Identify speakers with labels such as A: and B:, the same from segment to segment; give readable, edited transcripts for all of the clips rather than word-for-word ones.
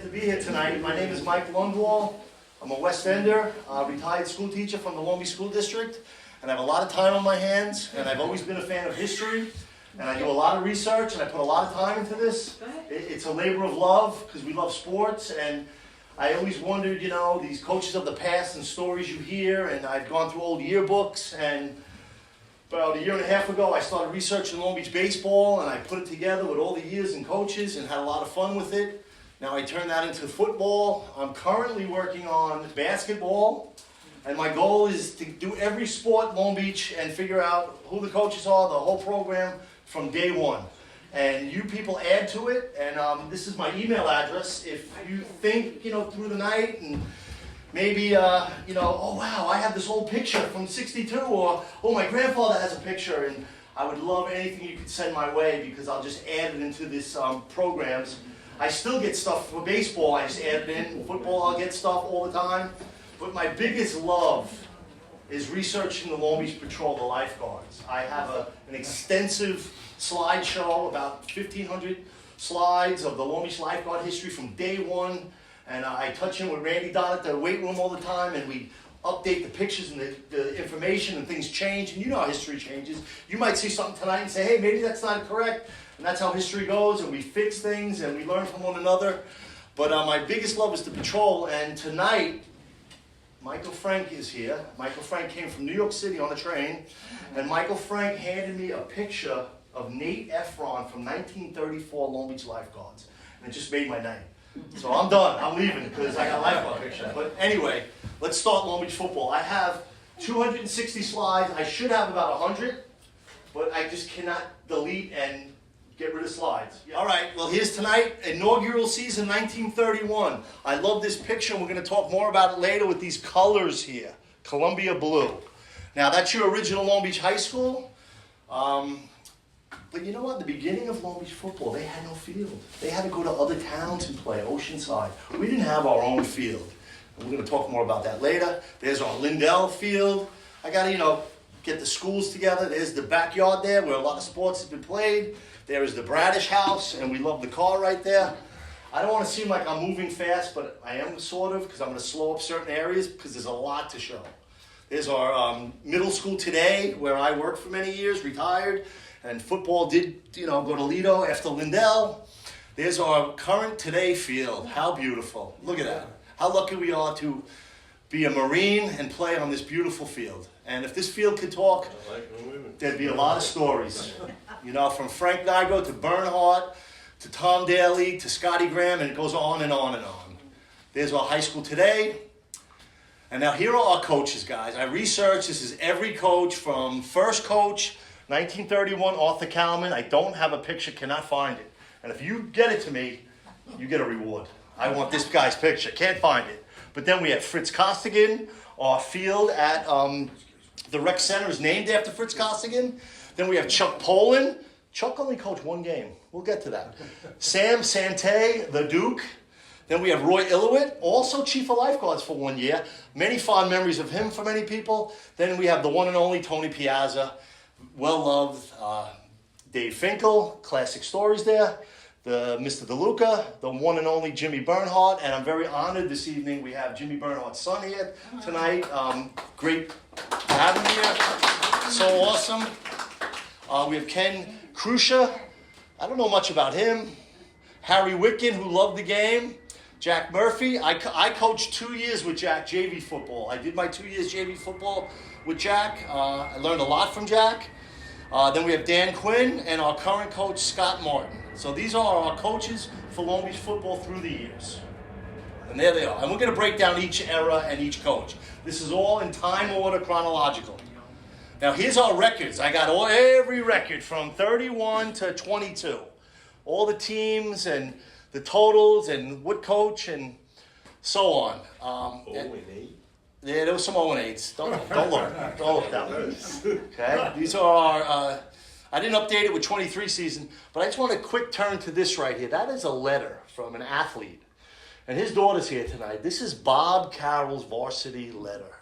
A: to be here tonight. My name is Mike Lundwall. I'm a West Ender, retired school teacher from the Long Beach School District, and I have a lot of time on my hands, and I've always been a fan of history, and I do a lot of research, and I put a lot of time into this. It's a labor of love, because we love sports, and I always wondered, you know, these coaches of the past and stories you hear, and I've gone through old yearbooks, and about a year and a half ago, I started researching Long Beach baseball, and I put it together with all the years and coaches and had a lot of fun with it. Now I turned that into football. I'm currently working on basketball, and my goal is to do every sport in Long Beach and figure out who the coaches are, the whole program from day one. And you people add to it, and this is my email address. If you think, you know, through the night and maybe, you know, oh wow, I have this old picture from '62, or oh, my grandfather has a picture, and I would love anything you could send my way because I'll just add it into this programs. I still get stuff for baseball, I just add it in. Football, I'll get stuff all the time. But my biggest love is researching the Long Beach Patrol, the lifeguards. I have an extensive slideshow, about 1,500 slides of the Long Beach lifeguard history from day one. And I touch in with Randy Dodd at the weight room all the time, and we update the pictures and the information, and things change, and you know how history changes. You might see something tonight and say, hey, maybe that's not correct, and that's how history goes, and we fix things, and we learn from one another. But my biggest love is the Patrol, and tonight, Michael Frank is here. Michael Frank came from New York City on a train, and Michael Frank handed me a picture of Nate Efron from 1934 Long Beach lifeguards, and it just made my night. So I'm done. I'm leaving because I got a lifeguard picture. But anyway, let's start Long Beach football. I have 260 slides. I should have about 100, but I just cannot delete and get rid of slides. All right, well, here's tonight, inaugural season 1931. I love this picture, and we're going to talk more about it later with these colors here. Columbia blue. Now, that's your original Long Beach High School. But you know what? The beginning of Long Beach football, they had no field. They had to go to other towns and play, Oceanside. We didn't have our own field. And we're going to talk more about that later. There's our Lindell field. I got to, you know, get the schools together. There's the backyard there where a lot of sports have been played. There is the Bradish house, and we love the car right there. I don't want to seem like I'm moving fast, but I am sort of, because I'm going to slow up certain areas because there's a lot to show. There's our middle school today, where I worked for many years, retired. And football did, you know, go to Lido after Lindell. There's our current today field. How beautiful. Look at that. How lucky we are to be a Marine and play on this beautiful field. And if this field could talk, there'd be a lot of stories. You know, from Frank Nigro to Bernhardt to Tom Daly to Scotty Graham, and it goes on and on and on. There's our high school today. And now here are our coaches, guys. I researched. This is every coach from first coach, 1931, Arthur Kalman. I don't have a picture, cannot find it. And if you get it to me, you get a reward. I want this guy's picture, can't find it. But then we have Fritz Costigan. Our field at the rec center is named after Fritz Costigan. Then we have Chuck Poland. Chuck only coached one game. We'll get to that. Sam Sante, the Duke. Then we have Roy Illowit, also chief of lifeguards for 1 year. Many fond memories of him for many people. Then we have the one and only Tony Piazza. Well-loved Dave Finkel, classic stories there. The Mr. DeLuca, the one and only Jimmy Bernhardt, and I'm very honored this evening we have Jimmy Bernhardt's son here tonight. Great to have him here. So awesome. We have Ken Krusha. I don't know much about him. Harry Wickin, who loved the game. Jack Murphy. I coached 2 years with Jack, JV football. I did my 2 years JV football with Jack. I learned a lot from Jack. Then we have Dan Quinn and our current coach, Scott Martin. So these are our coaches for Long Beach football through the years. And there they are. And we're going to break down each era and each coach. This is all in time order, chronological. Now here's our records. I got every record from 31 to 22. All the teams and the totals and what coach and so on. Yeah, there was some 0-8s. Don't look. Don't look down. Okay? These are our, I didn't update it with 23 season, but I just want a quick turn to this right here. That is a letter from an athlete. And his daughter's here tonight. This is Bob Carroll's varsity letter.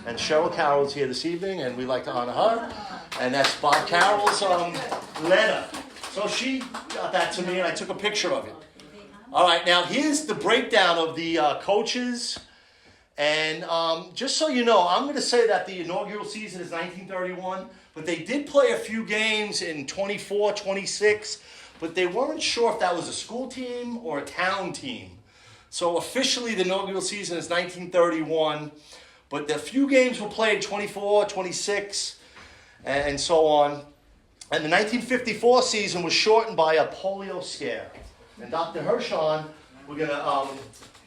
A: And Cheryl Carroll's here this evening, and we'd like to honor her. And that's Bob Carroll's letter. So she got that to me, and I took a picture of it. All right, now here's the breakdown of the coaches. And just so you know, I'm going to say that the inaugural season is 1931, but they did play a few games in 24, 26, but they weren't sure if that was a school team or a town team. So officially the inaugural season is 1931, but the few games were played 24, 26, and so on. And the 1954 season was shortened by a polio scare. And Dr. Hirschon, we're going to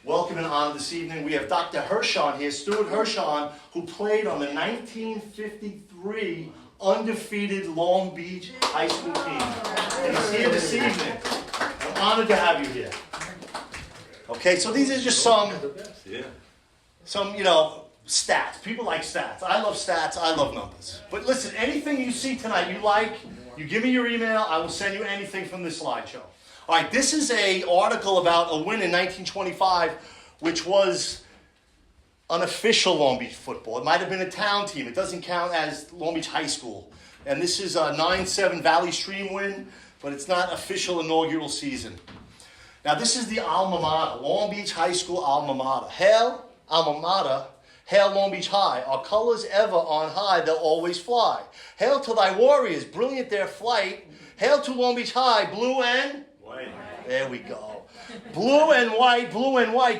A: welcome and honor this evening. We have Dr. Hirschon here, Stuart Hirschon, who played on the 1953 undefeated Long Beach High School team. And he's here this evening. I'm honored to have you here. Okay, so these are just some stats. People like stats. I love stats. I love numbers. But listen, anything you see tonight you like, you give me your email. I will send you anything from this slideshow. All right, this is an article about a win in 1925, which was unofficial Long Beach football. It might have been a town team. It doesn't count as Long Beach High School. And this is a 9-7 Valley Stream win, but it's not official inaugural season. Now, this is the alma mater, Long Beach High School alma mater. Hail, alma mater. Hail Long Beach High, our colors ever on high, they'll always fly. Hail to thy warriors, brilliant their flight. Hail to Long Beach High, blue and white. There we go. Blue and white,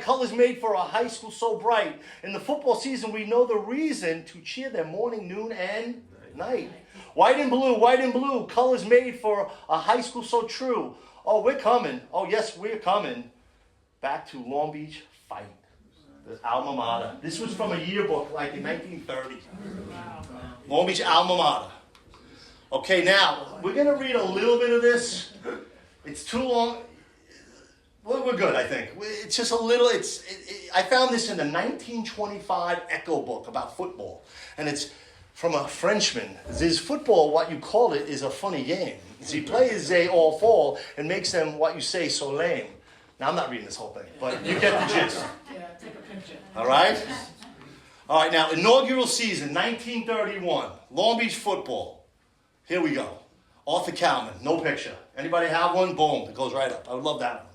A: colors made for a high school so bright. In the football season, we know the reason to cheer them morning, noon, and night. White and blue, colors made for a high school so true. Oh, we're coming. Oh, yes, we're coming. Back to Long Beach fight. The alma mater. This was from a yearbook like in 1930. Long Beach alma mater. Okay, now, we're going to read a little bit of this. It's too long. Well, we're good, I think. It's just a little, I found this in the 1925 Echo book about football. And it's from a Frenchman. This football, what you call it, is a funny game. He plays they all fall and makes them what you say so lame. Now, I'm not reading this whole thing, but you get the gist.
B: Yeah, take a picture.
A: All right? All right, now, inaugural season, 1931, Long Beach football. Here we go. Arthur Kalman, no picture. Anybody have one? Boom, it goes right up. I would love that one.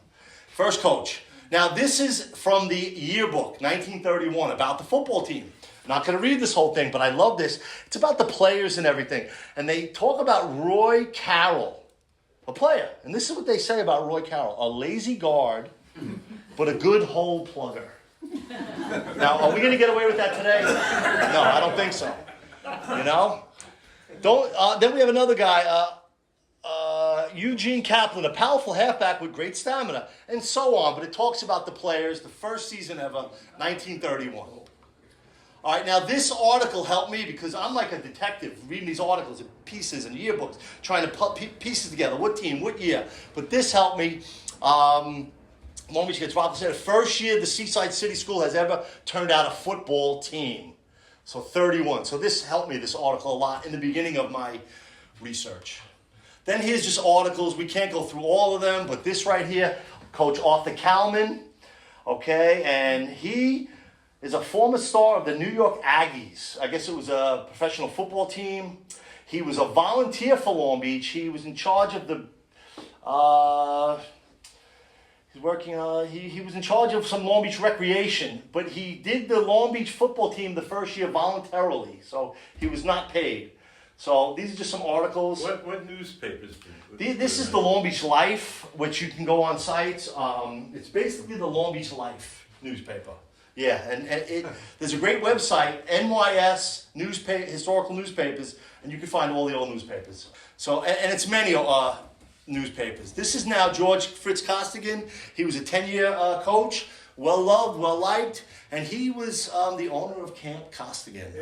A: First coach. Now, this is from the yearbook, 1931, about the football team. Not going to read this whole thing, but I love this. It's about the players and everything. And they talk about Roy Carroll, a player. And this is what they say about Roy Carroll. A lazy guard, but a good hole plugger. Now, are we going to get away with that today? No, I don't think so. You know? Then we have another guy, Eugene Kaplan, a powerful halfback with great stamina, and so on. But it talks about the players, the first season ever, 1931. All right, now this article helped me because I'm like a detective reading these articles and pieces and yearbooks, trying to put pieces together. What team, what year? But this helped me. Long Beach gets Rockland said, first year the Seaside City School has ever turned out a football team. So 31. So this helped me, this article, a lot in the beginning of my research. Then here's just articles. We can't go through all of them, but this right here, Coach Arthur Kalman, okay, and he is a former star of the New York Aggies. I guess it was a professional football team. He was a volunteer for Long Beach. He was in charge of the, he was in charge of some Long Beach recreation, but he did the Long Beach football team the first year voluntarily, so he was not paid. So these are just some articles.
C: What newspapers?
A: This is the Long Beach Life, which you can go on sites. It's basically the Long Beach Life newspaper. Yeah, and there's a great website, NYS historical newspapers, and you can find all the old newspapers. So, and it's many newspapers. This is now George Fritz Costigan. He was a 10-year coach, well-loved, well-liked, and he was the owner of Camp Costigan.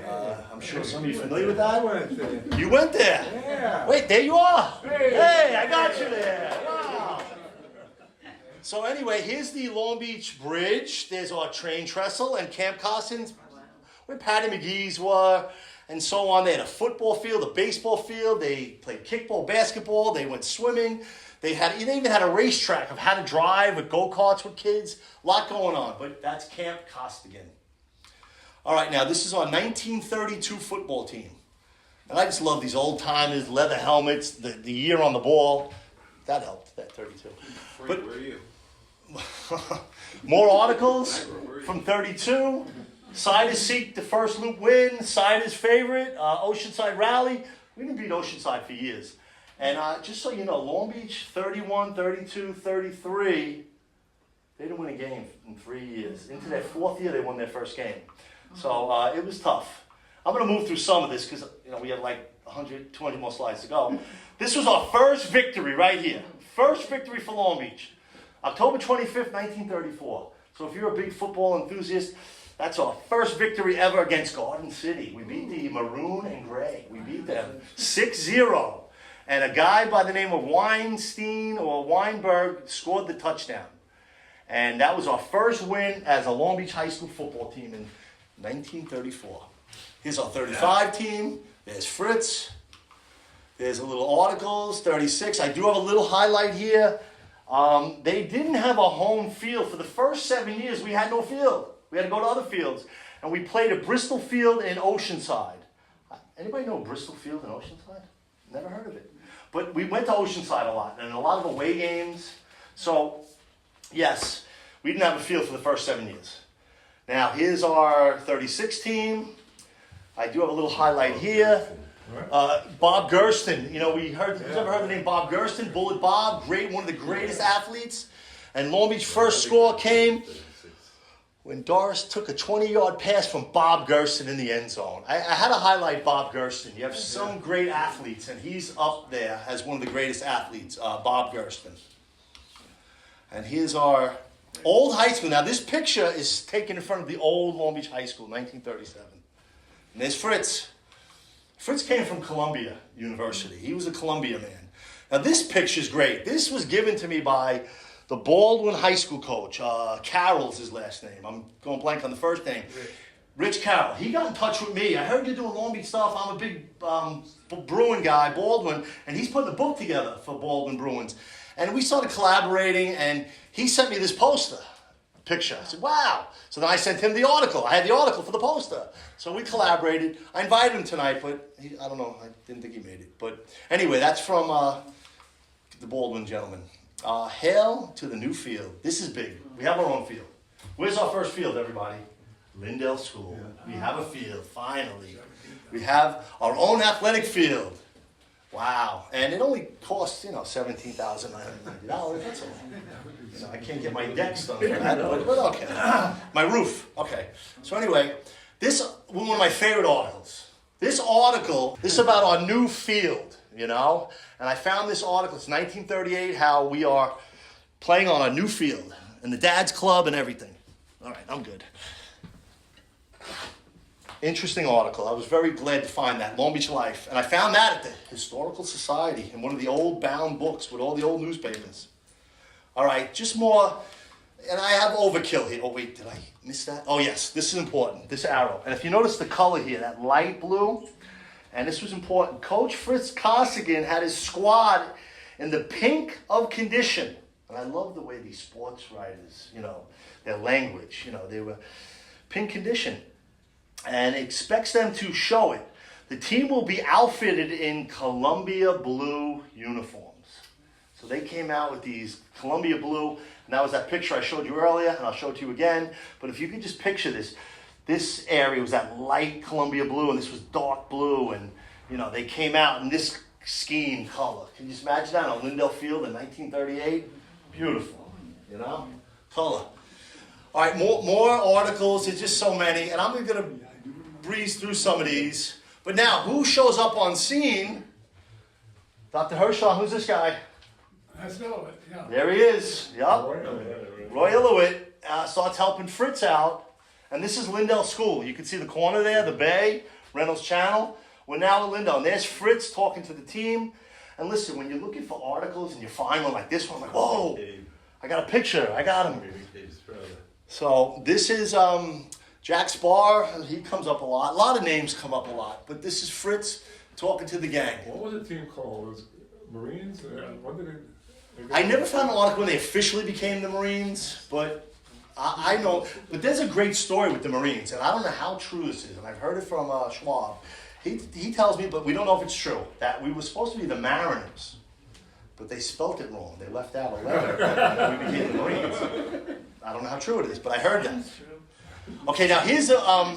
A: I'm sure some of you are familiar with that.
C: I went there.
A: You went there?
C: Yeah.
A: Wait, there you are.
C: Hey,
A: I got you there. Wow. So anyway, here's the Long Beach Bridge. There's our train trestle and Camp Costigan's, where Patty McGee's were, and so on. They had a football field, a baseball field. They played kickball, basketball. They went swimming. They even had a racetrack of how to drive with go-karts with kids. A lot going on, but that's Camp Costigan. All right, now this is our 1932 football team. And I just love these old-timers, leather helmets, the year on the ball. That helped, that 32.
C: Where are you?
A: More articles from 32. Siders seek the first loop win. Siders favorite. Oceanside rally. We didn't beat Oceanside for years. And just so you know, Long Beach 31, 32, 33. They didn't win a game in 3 years. Into their 4th year, they won their first game. So it was tough. I'm going to move through some of this because we have like 100, 200 more slides to go. This was our first victory right here. First victory for Long Beach. October 25th, 1934. So if you're a big football enthusiast, that's our first victory ever against Garden City. We beat the Maroon and Gray. We beat them 6-0. And a guy by the name of Weinstein or Weinberg scored the touchdown. And that was our first win as a Long Beach High School football team in 1934. Here's our 35 team. There's Fritz. There's a little articles, 36. I do have a little highlight here. They didn't have a home field. For the first 7 years, we had no field. We had to go to other fields. And we played at Bristol Field in Oceanside. Anybody know Bristol Field in Oceanside? Never heard of it. But we went to Oceanside a lot, and a lot of away games. So, yes, we didn't have a field for the first 7 years. Now, here's our 36 team. I do have a little highlight here. Bob Gersten, who's ever heard the name Bob Gersten? Bullet Bob, one of the greatest athletes. And Long Beach first score came when Doris took a 20-yard pass from Bob Gersten in the end zone. I had to highlight Bob Gersten. You have some great athletes, and he's up there as one of the greatest athletes, Bob Gersten. And here's our old high school. Now, this picture is taken in front of the old Long Beach High School, 1937. And there's Fritz. Fritz came from Columbia University. He was a Columbia man. Now, this picture's great. This was given to me by the Baldwin High School coach. Carroll's his last name. I'm going blank on the first name. Rich Carroll. He got in touch with me. I heard you're doing Long Beach stuff. I'm a big Bruin guy, Baldwin, and he's putting a book together for Baldwin Bruins. And we started collaborating, and he sent me this poster picture. I said, wow. So then I sent him the article. I had the article for the poster. So we collaborated. I invited him tonight, but I don't know. I didn't think he made it. But anyway, that's from the Baldwin gentleman. Hail to the new field. This is big. We have our own field. Where's our first field, everybody? Lindell School. We have a field, finally. We have our own athletic field. Wow. And it only costs, $17,990. That's all. I can't get my decks done for that, but okay. My roof. Okay. So anyway, this was one of my favorite articles. This is about our new field, And I found this article. It's 1938, how we are playing on a new field and the dad's club and everything. All right, I'm good. Interesting article. I was very glad to find that, Long Beach Life. And I found that at the Historical Society in one of the old bound books with all the old newspapers. All right, just more, and I have overkill here. Oh, wait, did I miss that? Oh, yes, this is important, this arrow. And if you notice the color here, that light blue, and this was important. Coach Fritz Costigan had his squad in the pink of condition. And I love the way these sports writers, their language, they were pink condition. And expects them to show it. The team will be outfitted in Columbia blue uniforms. So they came out with these Columbia blue, and that was that picture I showed you earlier, and I'll show it to you again. But if you could just picture this area was that light Columbia blue, and this was dark blue, and they came out in this scheme color. Can you just imagine that on Lindell Field in 1938? Beautiful, color. All right, more articles. There's just so many, and I'm going to breeze through some of these. But now, who shows up on scene? Dr. Hershaw, who's this guy?
B: That's Illowit, yeah.
A: There he is. Yep. Roy Illowit starts helping Fritz out. And this is Lindell School. You can see the corner there, the bay, Reynolds Channel. We're now at Lindell. And there's Fritz talking to the team. And listen, when you're looking for articles and you find one like this one, I'm like, whoa, I got a picture. I got him. So this is Jack Spar. He comes up a lot. A lot of names come up a lot. But this is Fritz talking to the gang.
B: What was the team called? Was it Marines? When did
A: I never found an article when they officially became the Marines, but I know. But there's a great story with the Marines, and I don't know how true this is, and I've heard it from Schwab. He tells me, but we don't know if it's true, that we were supposed to be the Mariners. but they spelt it wrong. They left out a letter when we became the Marines. I don't know how true it is, but I heard that. Okay, now here's a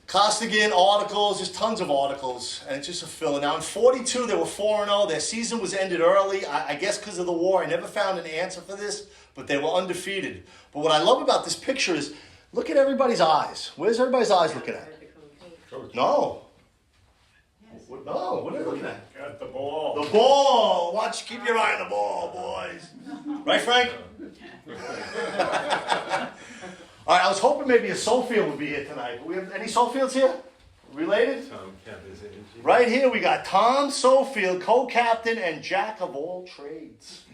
A: Costigan articles, just tons of articles, and it's just a filler. Now in 42, they were 4-0. Their season was ended early. I guess because of the war. I never found an answer for this, but they were undefeated. But what I love about this picture is, look at everybody's eyes. Where's everybody's eyes looking at? No. No, what are they looking at?
B: At the ball.
A: The ball. Watch, keep your eye on the ball, boys. Right, Frank? All right, I was hoping maybe a Soulfield would be here tonight. Do we have any Soulfields here? Related?
C: Tom Cavazzini.
A: Right here we got Tom Soulfield, co-captain and jack of all trades.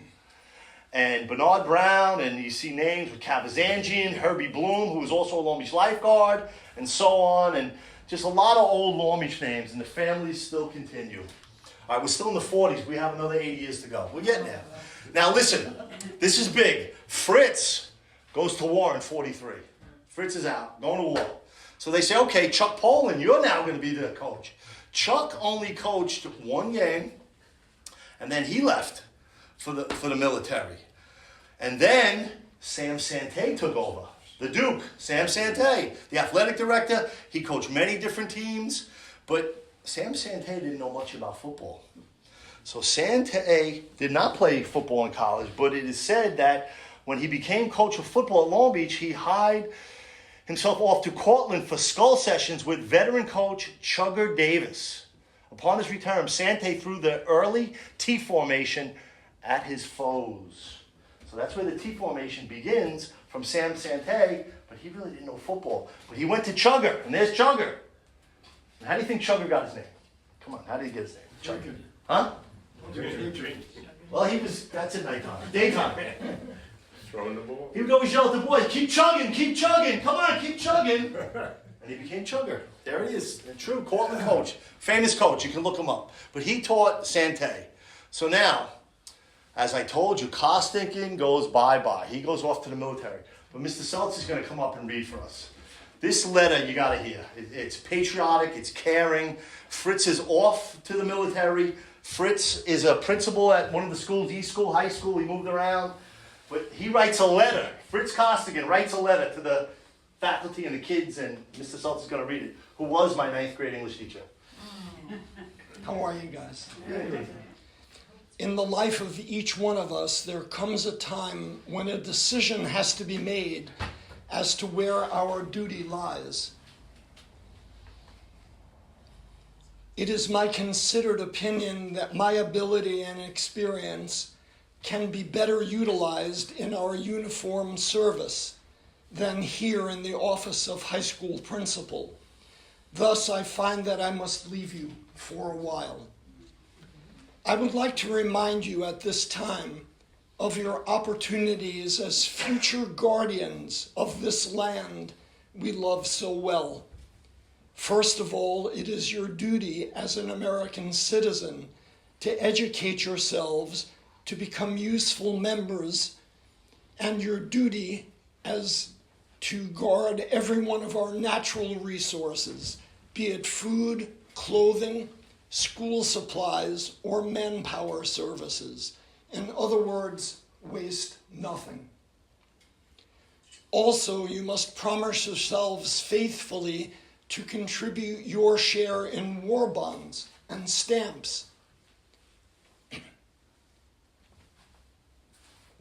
A: And Bernard Brown, and you see names with Cavazzangian, Herbie Bloom, who was also a Long Beach lifeguard, and so on. And just a lot of old Long Beach names, and the families still continue. All right, we're still in the 40s. We have another 80 years to go. We're getting there. Now listen, this is big. Fritz goes to war in 43. Fritz is out, going to war. So they say, okay, Chuck Poland, you're now going to be the coach. Chuck only coached one game, and then he left for the military. And then Sam Sante took over. The Duke, Sam Sante, the athletic director. He coached many different teams, but Sam Sante didn't know much about football. So Sante did not play football in college, but it is said that when he became coach of football at Long Beach, he hied himself off to Cortland for skull sessions with veteran coach Chugger Davis. Upon his return, Sante threw the early T formation at his foes. So that's where the T formation begins from Sam Sante, but he really didn't know football. But he went to Chugger, and there's Chugger. And how do you think Chugger got his name? Come on, how did he get his name? Chugger. Huh? Well, that's at nighttime. Daytime.
B: Throwing the ball.
A: He would always yell at the boys, keep chugging, come on, keep chugging. And he became Chugger. There it is, a true Cortland coach. Famous coach, you can look him up. But he taught Sante. So now, as I told you, Costigan goes bye-bye. He goes off to the military. But Mr. Seltz is going to come up and read for us. This letter you got to hear. It's patriotic, it's caring. Fritz is off to the military. Fritz is a principal at one of the schools, East School, High School. He moved around. But he writes a letter. Fritz Costigan writes a letter to the faculty and the kids, and Mr. Seltz is going to read it, who was my 9th grade English teacher.
D: How are you guys? In the life of each one of us, there comes a time when a decision has to be made as to where our duty lies. It is my considered opinion that my ability and experience can be better utilized in our uniformed service than here in the office of high school principal. Thus, I find that I must leave you for a while. I would like to remind you at this time of your opportunities as future guardians of this land we love so well. First of all, it is your duty as an American citizen to educate yourselves to become useful members, and your duty as to guard every one of our natural resources, be it food, clothing, school supplies, or manpower services. In other words, waste nothing. Also, you must promise yourselves faithfully to contribute your share in war bonds and stamps.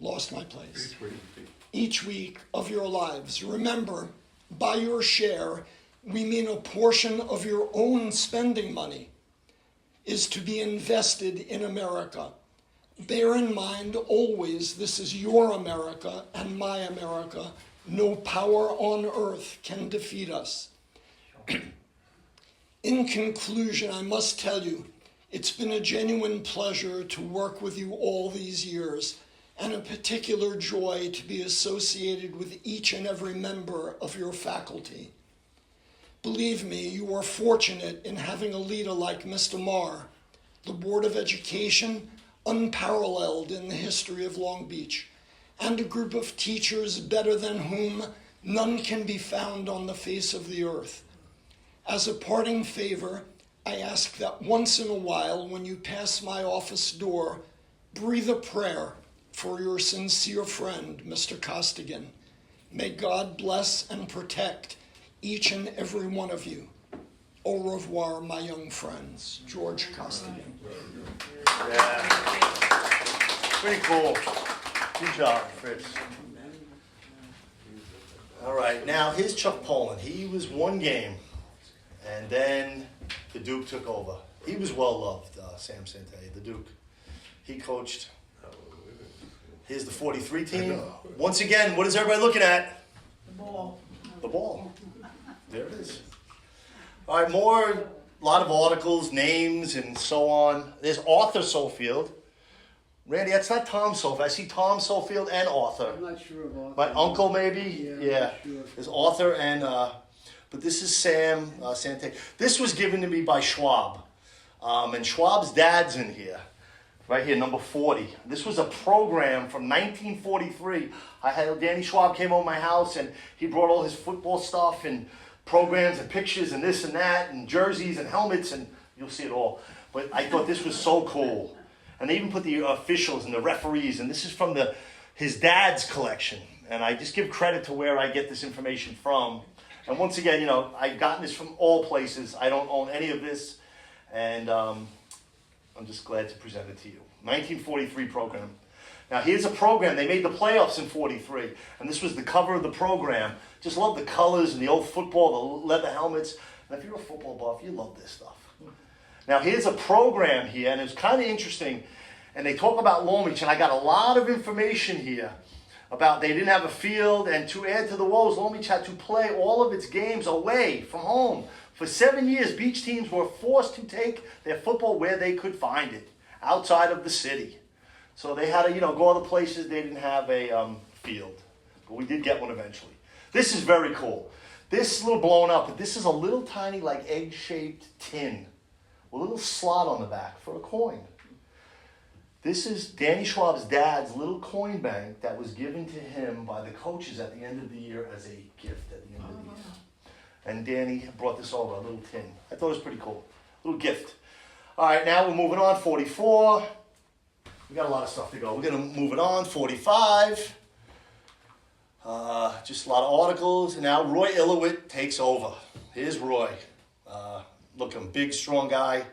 D: Lost my place. Each week of your lives. Remember, by your share, we mean a portion of your own spending money is to be invested in America. Bear in mind always this is your America and my America. No power on earth can defeat us. In conclusion, I must tell you, it's been a genuine pleasure to work with you all these years, and a particular joy to be associated with each and every member of your faculty. Believe me, you are fortunate in having a leader like Mr. Marr, the Board of Education, unparalleled in the history of Long Beach, and a group of teachers better than whom none can be found on the face of the earth. As a parting favor, I ask that once in a while, when you pass my office door, breathe a prayer for your sincere friend, Mr. Costigan. May God bless and protect each and every one of you. Au revoir, my young friends. George Costigan.
A: Yeah. Pretty cool. Good job, Fritz. All right, now here's Chuck Poland. He was one game, and then the Duke took over. He was well loved, Sam Sante, the Duke. He coached. Here's the 43 team. Once again, what is everybody looking at?
E: The ball.
A: The ball. There it is. All right, a lot of articles, names, and so on. There's Arthur Sofield. Randy, that's not Tom Sofield. I see Tom Sofield and Arthur.
E: I'm not sure of Arthur.
A: My uncle, maybe?
E: Yeah, I'm not sure.
A: There's Arthur and, but this is Sam Sante. This was given to me by Schwab. And Schwab's dad's in here. Right here, number 40. This was a program from 1943. Danny Schwab came over my house and he brought all his football stuff and programs and pictures and this and that and jerseys and helmets and you'll see it all. But I thought this was so cool. And they even put the officials and the referees, and this is from his dad's collection. And I just give credit to where I get this information from. And once again, I've gotten this from all places. I don't own any of this. And I'm just glad to present it to you. 1943 program. Now here's a program. They made the playoffs in 43. And this was the cover of the program. Just love the colors and the old football, the leather helmets. And if you're a football buff, you love this stuff. Now here's a program here, and it's kind of interesting. And they talk about Long Beach, and I got a lot of information here about they didn't have a field, and to add to the woes, Long Beach had to play all of its games away from home. For 7 years, beach teams were forced to take their football where they could find it, outside of the city. So they had to, go other places. They didn't have a field, but we did get one eventually. This is very cool. This is a little blown up, but this is a little tiny, like egg-shaped tin. A little slot on the back for a coin. This is Danny Schwab's dad's little coin bank that was given to him by the coaches at the end of the year as a gift at the end of the year. And Danny brought this over, a little tin. I thought it was pretty cool. A little gift. All right, now we're moving on. 44. We got a lot of stuff to go. We're going to move it on. 45. Just a lot of articles. And now Roy Illowit takes over. Here's Roy. Look, I'm a big, strong guy,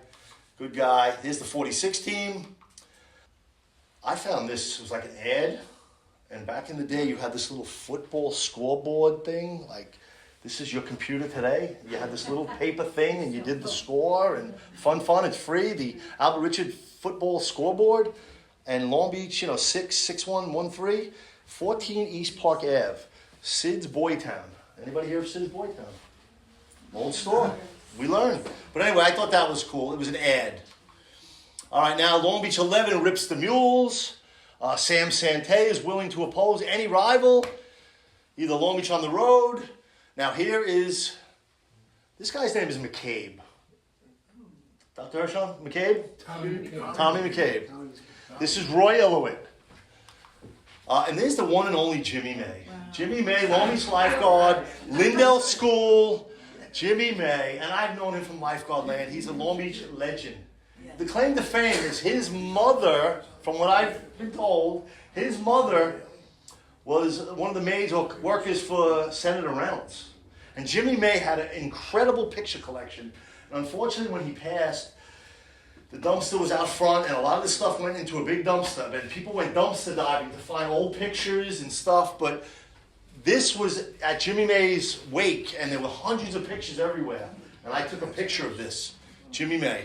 A: good guy. Here's the 46 team. I found this was like an ad. And back in the day, you had this little football scoreboard thing. Like, this is your computer today. You had this little paper thing, and you did the score. And fun, it's free. The Albert Richard football scoreboard. And Long Beach, 66113, 14 East Park Ave. Sid's Boy Town. Anybody hear of Sid's Boy Town? Old store. We learned. But anyway, I thought that was cool. It was an ad. All right, now Long Beach 11 rips the mules. Sam Sante is willing to oppose any rival, either Long Beach on the road. Now here is, this guy's name is McCabe. Dr. Hershon, McCabe? Tommy McCabe. This is Roy Illowit. And there's the one and only Jimmy May. Wow. Jimmy May, Long Beach lifeguard, Lindell School. Jimmy May, and I've known him from lifeguard land. He's a Long Beach legend. The claim to fame is his mother, from what I've been told, his mother was one of the maids or workers for Senator Reynolds. And Jimmy May had an incredible picture collection. And unfortunately, when he passed, the dumpster was out front, and a lot of this stuff went into a big dumpster. And people went dumpster diving to find old pictures and stuff, but this was at Jimmy May's wake, and there were hundreds of pictures everywhere. And I took a picture of this. Jimmy May.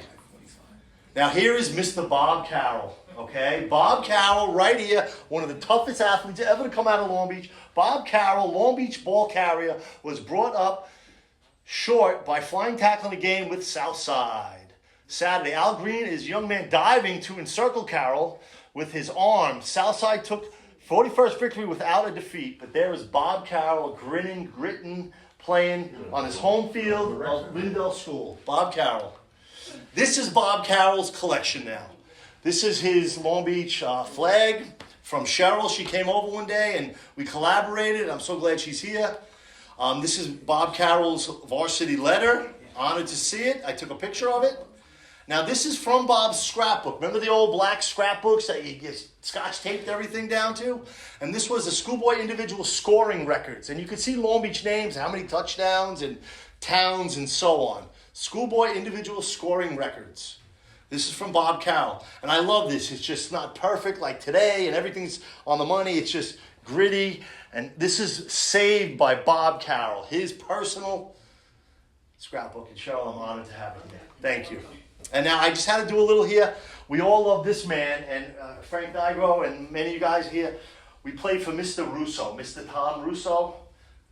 A: Now here is Mr. Bob Carroll, okay? Bob Carroll right here, one of the toughest athletes ever to come out of Long Beach. Bob Carroll, Long Beach ball carrier, was brought up short by flying tackling a game with Southside. Saturday, Al Green is a young man diving to encircle Carroll with his arm. Southside took 41st victory without a defeat, but there is Bob Carroll grinning, gritting, playing on his home field of Lindell School. Bob Carroll. This is Bob Carroll's collection now. This is his Long Beach flag from Cheryl. She came over one day and we collaborated. I'm so glad she's here. This is Bob Carroll's varsity letter. Honored to see it. I took a picture of it. Now this is from Bob's scrapbook. Remember the old black scrapbooks that you get scotch taped everything down to? And this was the schoolboy individual scoring records. And you could see Long Beach names, how many touchdowns and towns and so on. Schoolboy individual scoring records. This is from Bob Carroll. And I love this. It's just not perfect like today and everything's on the money. It's just gritty. And this is saved by Bob Carroll, his personal scrapbook. And Cheryl, I'm honored to have it here. Thank you. And now I just had to do a little here. We all love this man, and Frank Nigro and many of you guys here. We played for Mr. Russo, Mr. Tom Russo.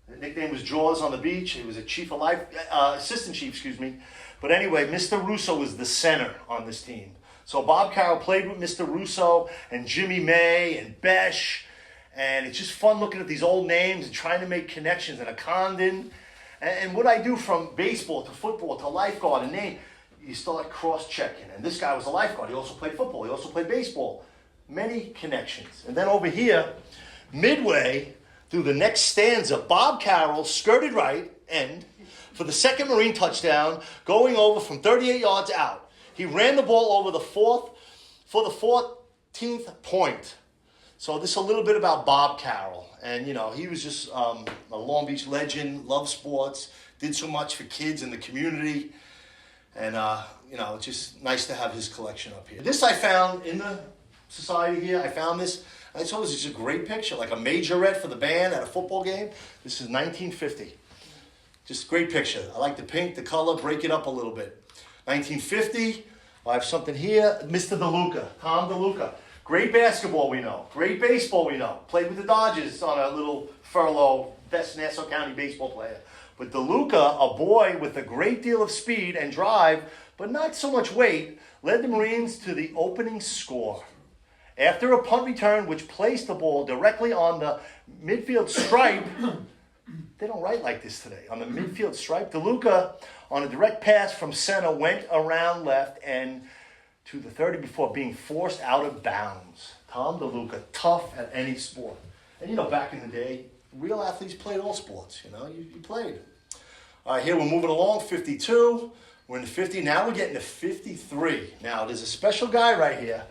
A: The nickname was Jaws on the beach. He was a chief of life, assistant chief, excuse me. But anyway, Mr. Russo was the center on this team. So Bob Carroll played with Mr. Russo and Jimmy May and Besh. And it's just fun looking at these old names and trying to make connections. And a Condon. And what I do from baseball to football to lifeguard and name, you start cross-checking. And this guy was a lifeguard. He also played football. He also played baseball. Many connections. And then over here, midway through the next stanza, Bob Carroll skirted right end for the second Marine touchdown, going over from 38 yards out. He ran the ball over for the 14th point. So this is a little bit about Bob Carroll. And, you know, he was just a Long Beach legend, loved sports, did so much for kids in the community. And, you know, it's just nice to have his collection up here. This I found in the society here. I found this. I thought it was just a great picture, like a majorette for the band at a football game. This is 1950. Just a great picture. I like the pink, the color, break it up a little bit. 1950, I have something here. Mr. DeLuca, Tom DeLuca. Great basketball we know. Great baseball we know. Played with the Dodgers on a little furlough, best Nassau County baseball player. But DeLuca, a boy with a great deal of speed and drive, but not so much weight, led the Marines to the opening score. After a punt return which placed the ball directly on the midfield stripe, they don't write like this today, on the midfield stripe, DeLuca, on a direct pass from center, went around left and to the 30 before being forced out of bounds. Tom DeLuca, tough at any sport. And you know, back in the day, real athletes played all sports, you know, you played. All right, here we're moving along, 52. We're in the 50, now we're getting to 53. Now, there's a special guy right here,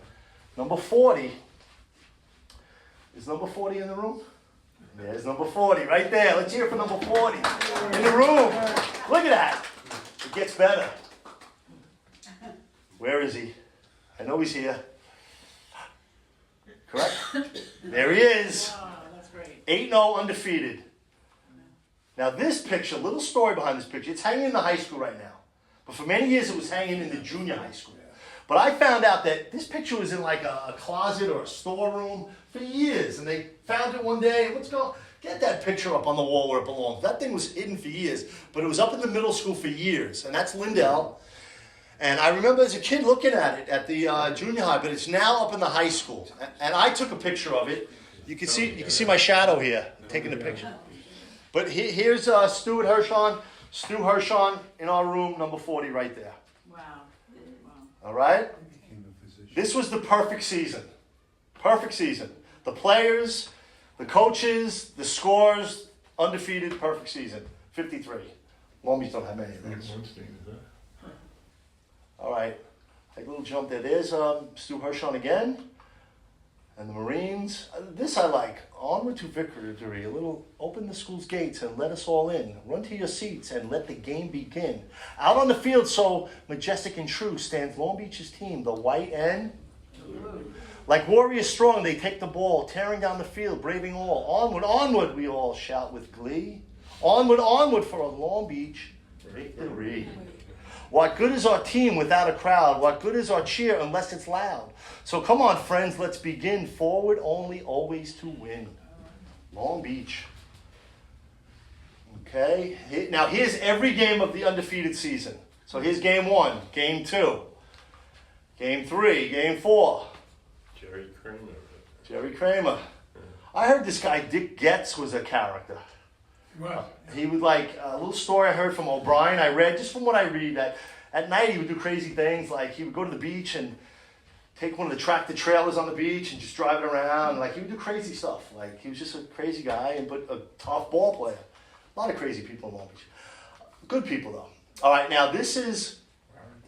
A: number 40. Is number 40 in the room? There's number 40 right there. Let's hear it for number 40 in the room. Look at that. It gets better. Where is he? I know he's here. Correct? There he is.
E: Wow, that's great.
A: 8-0 undefeated. Now this picture, little story behind this picture, it's hanging in the high school right now. But for many years it was hanging in the junior high school. But I found out that this picture was in like a closet or a storeroom for years. And they found it one day. Let's go get that picture up on the wall where it belongs. That thing was hidden for years. But it was up in the middle school for years. And that's Lindell. And I remember as a kid looking at it at the junior high. But it's now up in the high school. And I took a picture of it. You can see my shadow here taking the picture. But here's Stuart Hirschon. Stu Hirschon in our room, number 40 right there.
E: Wow.
A: All right? This was the perfect season. Perfect season. The players, the coaches, the scores, undefeated, perfect season. 53. Long Beach don't have many of those. All right. Take a little jump there. There's Stu Hirschon again. And the Marines. This I like. Onward to victory. A little open the school's gates and let us all in. Run to your seats and let the game begin. Out on the field, so majestic and true, stands Long Beach's team, the white and blue. Like warriors strong, they take the ball, tearing down the field, braving all. Onward, onward, we all shout with glee. Onward, onward for a Long Beach victory. What good is our team without a crowd? What good is our cheer unless it's loud? So come on, friends, let's begin. Forward only, always to win. Long Beach. Okay. Now here's every game of the undefeated season. So here's game 1, game 2, game 3, game 4. Jerry Kramer. I heard this guy, Dick Getz, was a character.
B: Wow.
A: He would like, a little story I heard from O'Brien, I read, just from what I read, that at night he would do crazy things, like he would go to the beach and take one of the tractor trailers on the beach and just drive it around, like he would do crazy stuff, like he was just a crazy guy, but a tough ball player. A lot of crazy people in Long Beach. Good people though. All right, now this is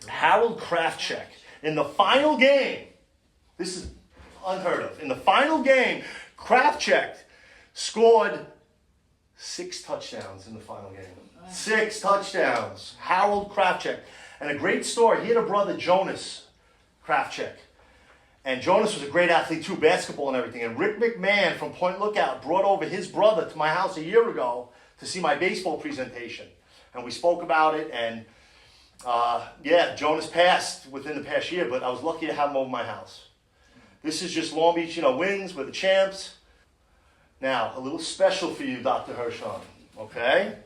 A: Harold Krafchick. In the final game, this is unheard of. In the final game, Krafchick scored 6 touchdowns in the final game. 6 touchdowns. Harold Krafchick. And a great story, he had a brother, Jonas Krafchick. And Jonas was a great athlete too, basketball and everything. And Rick McMahon from Point Lookout brought over his brother to my house a year ago to see my baseball presentation. And we spoke about it, and Jonas passed within the past year, but I was lucky to have him over my house. This is just Long Beach, wins, we're the champs. Now, a little special for you, Dr. Hershon, okay?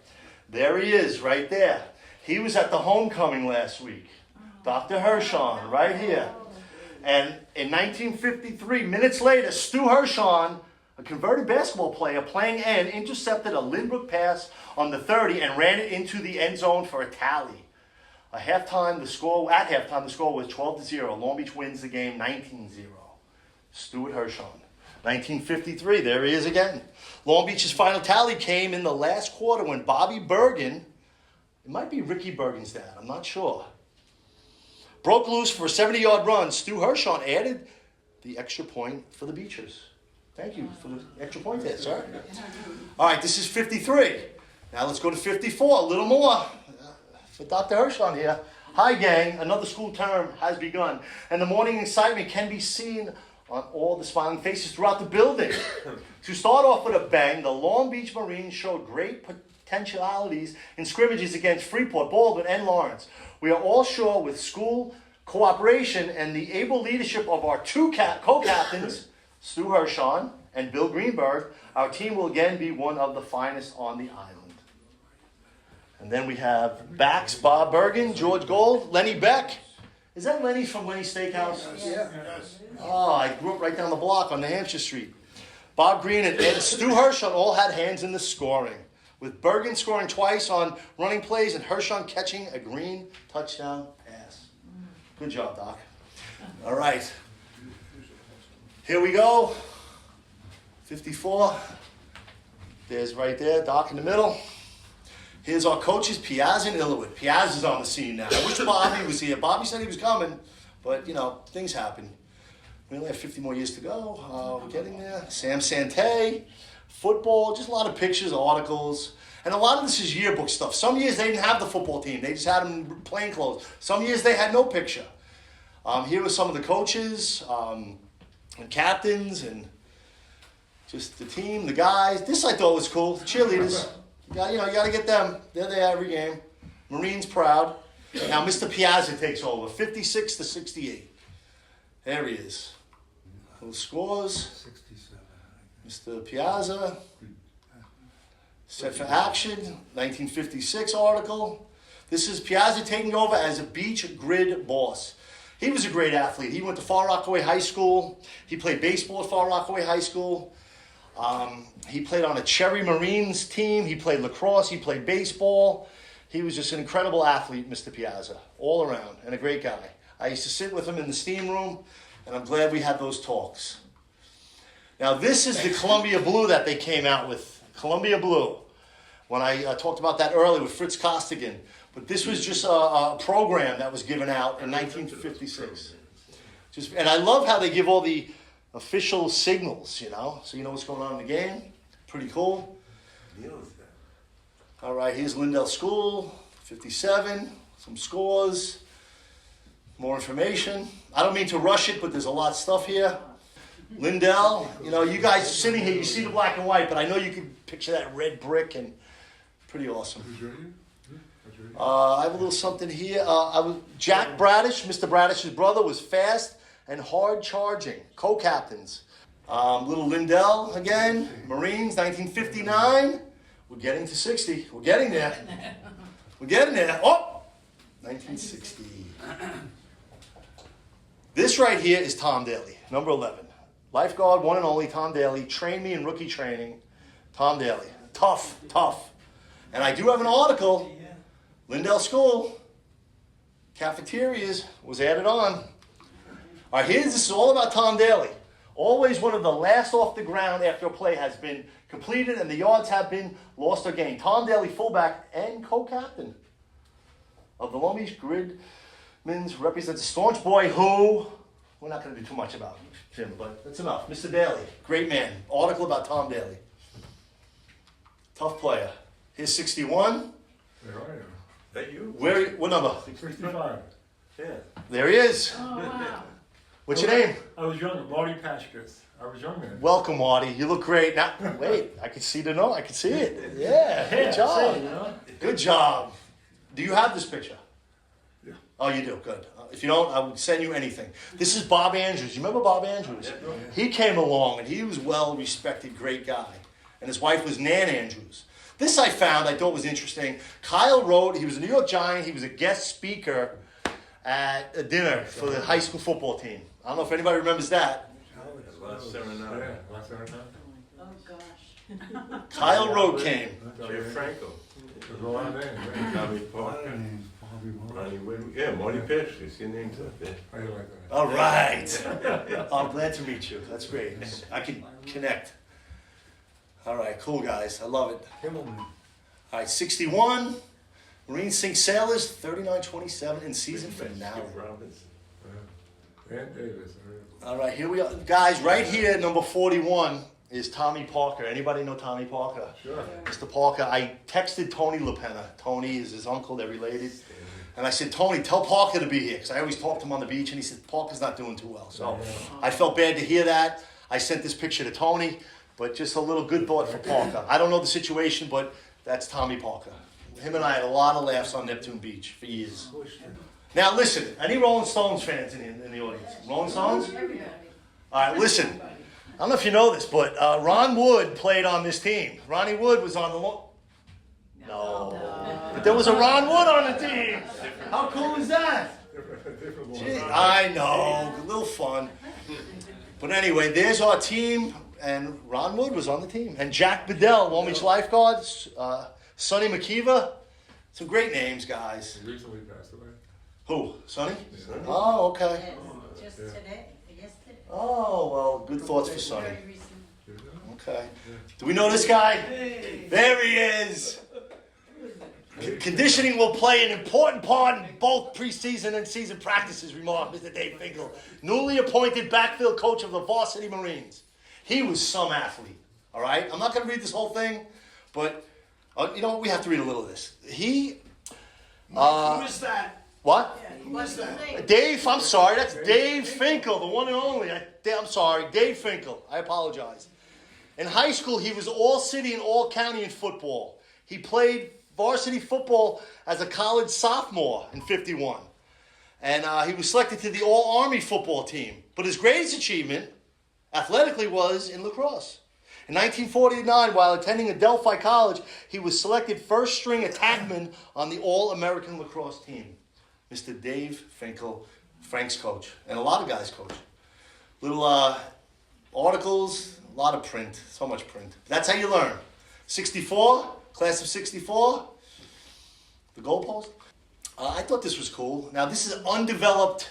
A: There he is, right there. He was at the homecoming last week. Dr. Hershon, right here. And in 1953, minutes later, Stu Hershon, a converted basketball player, playing end, intercepted a Lindbrook pass on the 30 and ran it into the end zone for a tally. At halftime, the score was 12-0. Long Beach wins the game 19-0. Stuart Hershon. 1953, there he is again. Long Beach's final tally came in the last quarter when Bobby Bergen, it might be Ricky Bergen's dad, I'm not sure, broke loose for a 70-yard run. Stu Hershon added the extra point for the Beachers. Thank you for the extra point there, sir. All right, this is 53. Now let's go to 54, a little more for Dr. Hershon here. Hi, gang. Another school term has begun, and the morning excitement can be seen on all the smiling faces throughout the building. To start off with a bang, the Long Beach Marines showed great potentialities in scrimmages against Freeport, Baldwin, and Lawrence. We are all sure with school cooperation and the able leadership of our 2 co-captains, Stu Hershon and Bill Greenberg, our team will again be one of the finest on the island. And then we have Bax, Bob Bergen, George Gold, Lenny Beck. Is that Lenny from Lenny's Steakhouse?
B: Yeah.
A: Oh, I grew up right down the block on New Hampshire Street. Bob Green and Stu Hershon all had hands in the scoring, with Bergen scoring twice on running plays and Hershon catching a green touchdown pass. Good job, Doc. All right. Here we go. 54. There's right there, Doc in the middle. Here's our coaches, Piazza and Illiwood. Piazza's on the scene now. I wish Bobby was here. Bobby said he was coming, but, things happen. We only have 50 more years to go. We're getting there. Sam Sante, football, just a lot of pictures, articles. And a lot of this is yearbook stuff. Some years they didn't have the football team. They just had them in plain clothes. Some years they had no picture. Here were some of the coaches and captains and just the team, the guys. This I thought was cool. The cheerleaders. You got to get them. They're there every game. Marines proud. Now Mr. Piazza takes over, 56-68. There he is. Those scores.
B: 67.
A: Mr. Piazza. Set for action. 1956 article. This is Piazza taking over as a beach grid boss. He was a great athlete. He went to Far Rockaway High School. He played baseball at Far Rockaway High School. He played on a Cherry Marines team. He played lacrosse. He played baseball. He was just an incredible athlete, Mr. Piazza, all around, and a great guy. I used to sit with him in the steam room, and I'm glad we had those talks. Now, this is the Columbia Blue that they came out with. Columbia Blue. When I talked about that earlier with Fritz Costigan. But this was just a program that was given out in 1956. And I love how they give all the official signals, so you know what's going on in the game. Pretty cool. All right, here's Lindell School, 57, some scores, more information. I don't mean to rush it, but there's a lot of stuff here. Lindell, you guys sitting here, you see the black and white, but I know you can picture that red brick and pretty awesome. I have a little something here. Jack Bradish, Mr. Bradish's brother, was fast and hard charging, co-captains. Little Lindell again, Marines, 1959. We're getting to 60. We're getting there. We're getting there. Oh, 1960. This right here is Tom Daly, number 11. Lifeguard, one and only Tom Daly. Trained me in rookie training. Tom Daly. Tough. And I do have an article. Lindell School. Cafeterias was added on. All right, this is all about Tom Daly. Always one of the last off the ground after a play has been completed and the yards have been lost or gained. Tom Daly, fullback and co-captain. of the Long Beach Gridmen's represents a staunch boy who, we're not going to do too much about him, but that's enough. Mr. Daly, great man. Article about Tom Daly. Tough player. Here's 61.
B: There I am.
C: That you?
A: What number?
B: 65.
C: Yeah.
A: There he is.
E: Oh, wow.
A: What's your name?
B: I was younger, Marty Pashkus. I was younger.
A: Welcome, Marty. You look great. Now, wait, I can see the note. I can see it. Yeah, good job.
B: You know?
A: Good job. Do you have this picture?
B: Yeah.
A: Oh, you do. Good. If you don't, I would send you anything. This is Bob Andrews. You remember Bob Andrews? He came along, and he was well-respected, great guy. And his wife was Nan Andrews. This I found, I thought was interesting. Kyle wrote, he was a New York Giant. He was a guest speaker at a dinner for the high school football team. I don't know if anybody remembers that.
C: Last serenade.
B: Yeah, last serenade.
E: Oh, gosh.
A: Kyle Road came.
C: Jay Franco.
B: There's a lot of names. Right?
C: Tommy Parker. Ronnie Wood. Yeah, Marty Pashkus. Your name's up there.
B: I like that.
A: All right. I'm glad to meet you. That's great. I can connect. All right, cool guys. I love it. All right, 61. Marines sink sailors, 39-27 in season finale.
C: Skip Roberts.
B: Yeah. And Davis.
A: All right, here we are. Guys, right here, number 41 is Tommy Parker. Anybody know Tommy Parker?
B: Sure.
A: Mr. Parker, I texted Tony LaPenna. Tony is his uncle, they're related. And I said, Tony, tell Parker to be here, because I always talk to him on the beach, and he said, Parker's not doing too well. So I felt bad to hear that. I sent this picture to Tony, but just a little good thought for Parker. I don't know the situation, but that's Tommy Parker. Him and I had a lot of laughs on Neptune Beach for years. Now listen, any Rolling Stones fans in the audience? Rolling Stones?
E: Everybody.
A: All right, listen. I don't know if you know this, but Ron Wood played on this team. Ronnie Wood was on the No. But there was a Ron Wood on the team. How cool is that?
B: Different one.
A: Gee, I know, a little fun. But anyway, there's our team, and Ron Wood was on the team. And Jack Bedell, Long Beach Lifeguards, Sonny McKeever. Some great names, guys.
B: He recently passed away.
A: Who? Sonny?
B: Yeah.
A: Oh, okay.
E: Just today, yesterday.
A: Oh, well, good thoughts for Sonny.
E: Very recent.
B: You know?
A: Okay. Do we know this guy? There he is. Conditioning will play an important part in both preseason and season practices, remarked Mr. Dave Finkel, newly appointed backfield coach of the Varsity Marines. He was some athlete, all right? I'm not going to read this whole thing, but you know what? We have to read a little of this.
F: Who is that?
A: What?
E: What's his name?
A: Dave, I'm sorry, that's Dave Finkel, the one and only. I'm sorry, Dave Finkel. I apologize. In high school, he was all-city and all-county in football. He played varsity football as a college sophomore in 51. And he was selected to the All-Army football team. But his greatest achievement, athletically, was in lacrosse. In 1949, while attending Adelphi College, he was selected first-string attackman on the All-American lacrosse team. Mr. Dave Finkel, Frank's coach, and a lot of guys' coach. Little articles, a lot of print, so much print. That's how you learn. 64, class of 64, the goalpost. I thought this was cool. Now, this is undeveloped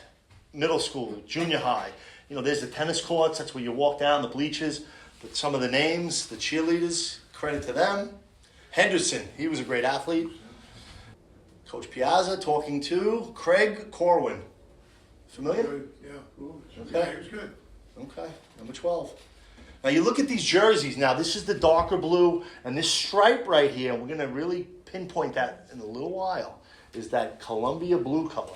A: middle school, junior high. You know, there's the tennis courts. That's where you walk down the bleachers. But some of the names, the cheerleaders, credit to them. Henderson, he was a great athlete. Coach Piazza talking to Craig Corwin. Familiar?
F: Yeah, cool.
A: Okay.
F: Yeah, he was good.
A: Okay, number 12. Now you look at these jerseys. Now this is the darker blue, and this stripe right here, and we're going to really pinpoint that in a little while, is that Columbia blue color.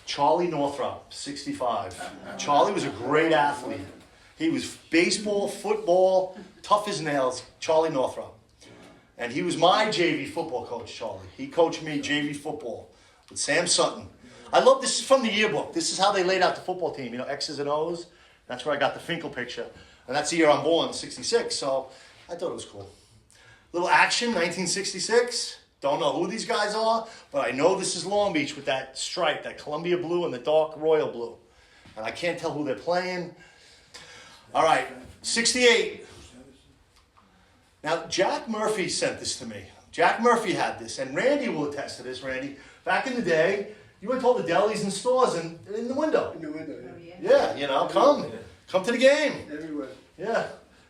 A: Charlie Northrup, 65. Charlie was a great athlete. He was baseball, football, tough as nails, Charlie Northrup. And he was my JV football coach, Charlie. He coached me JV football with Sam Sutton. I love this is from the yearbook. This is how they laid out the football team, you know, X's and O's. That's where I got the Finkel picture. And that's the year I'm born, 66. So I thought it was cool. Little action, 1966. Don't know who these guys are, but I know this is Long Beach with that stripe, that Columbia blue and the dark royal blue. And I can't tell who they're playing. All right, 68. Now, Jack Murphy sent this to me. Jack Murphy had this, and Randy will attest to this, Randy. Back in the day, you went to all the delis and stores in the window.
F: In the window,
E: Oh,
F: yeah.
E: yeah.
A: Yeah, you know, come to the game.
F: Everywhere.
A: Yeah,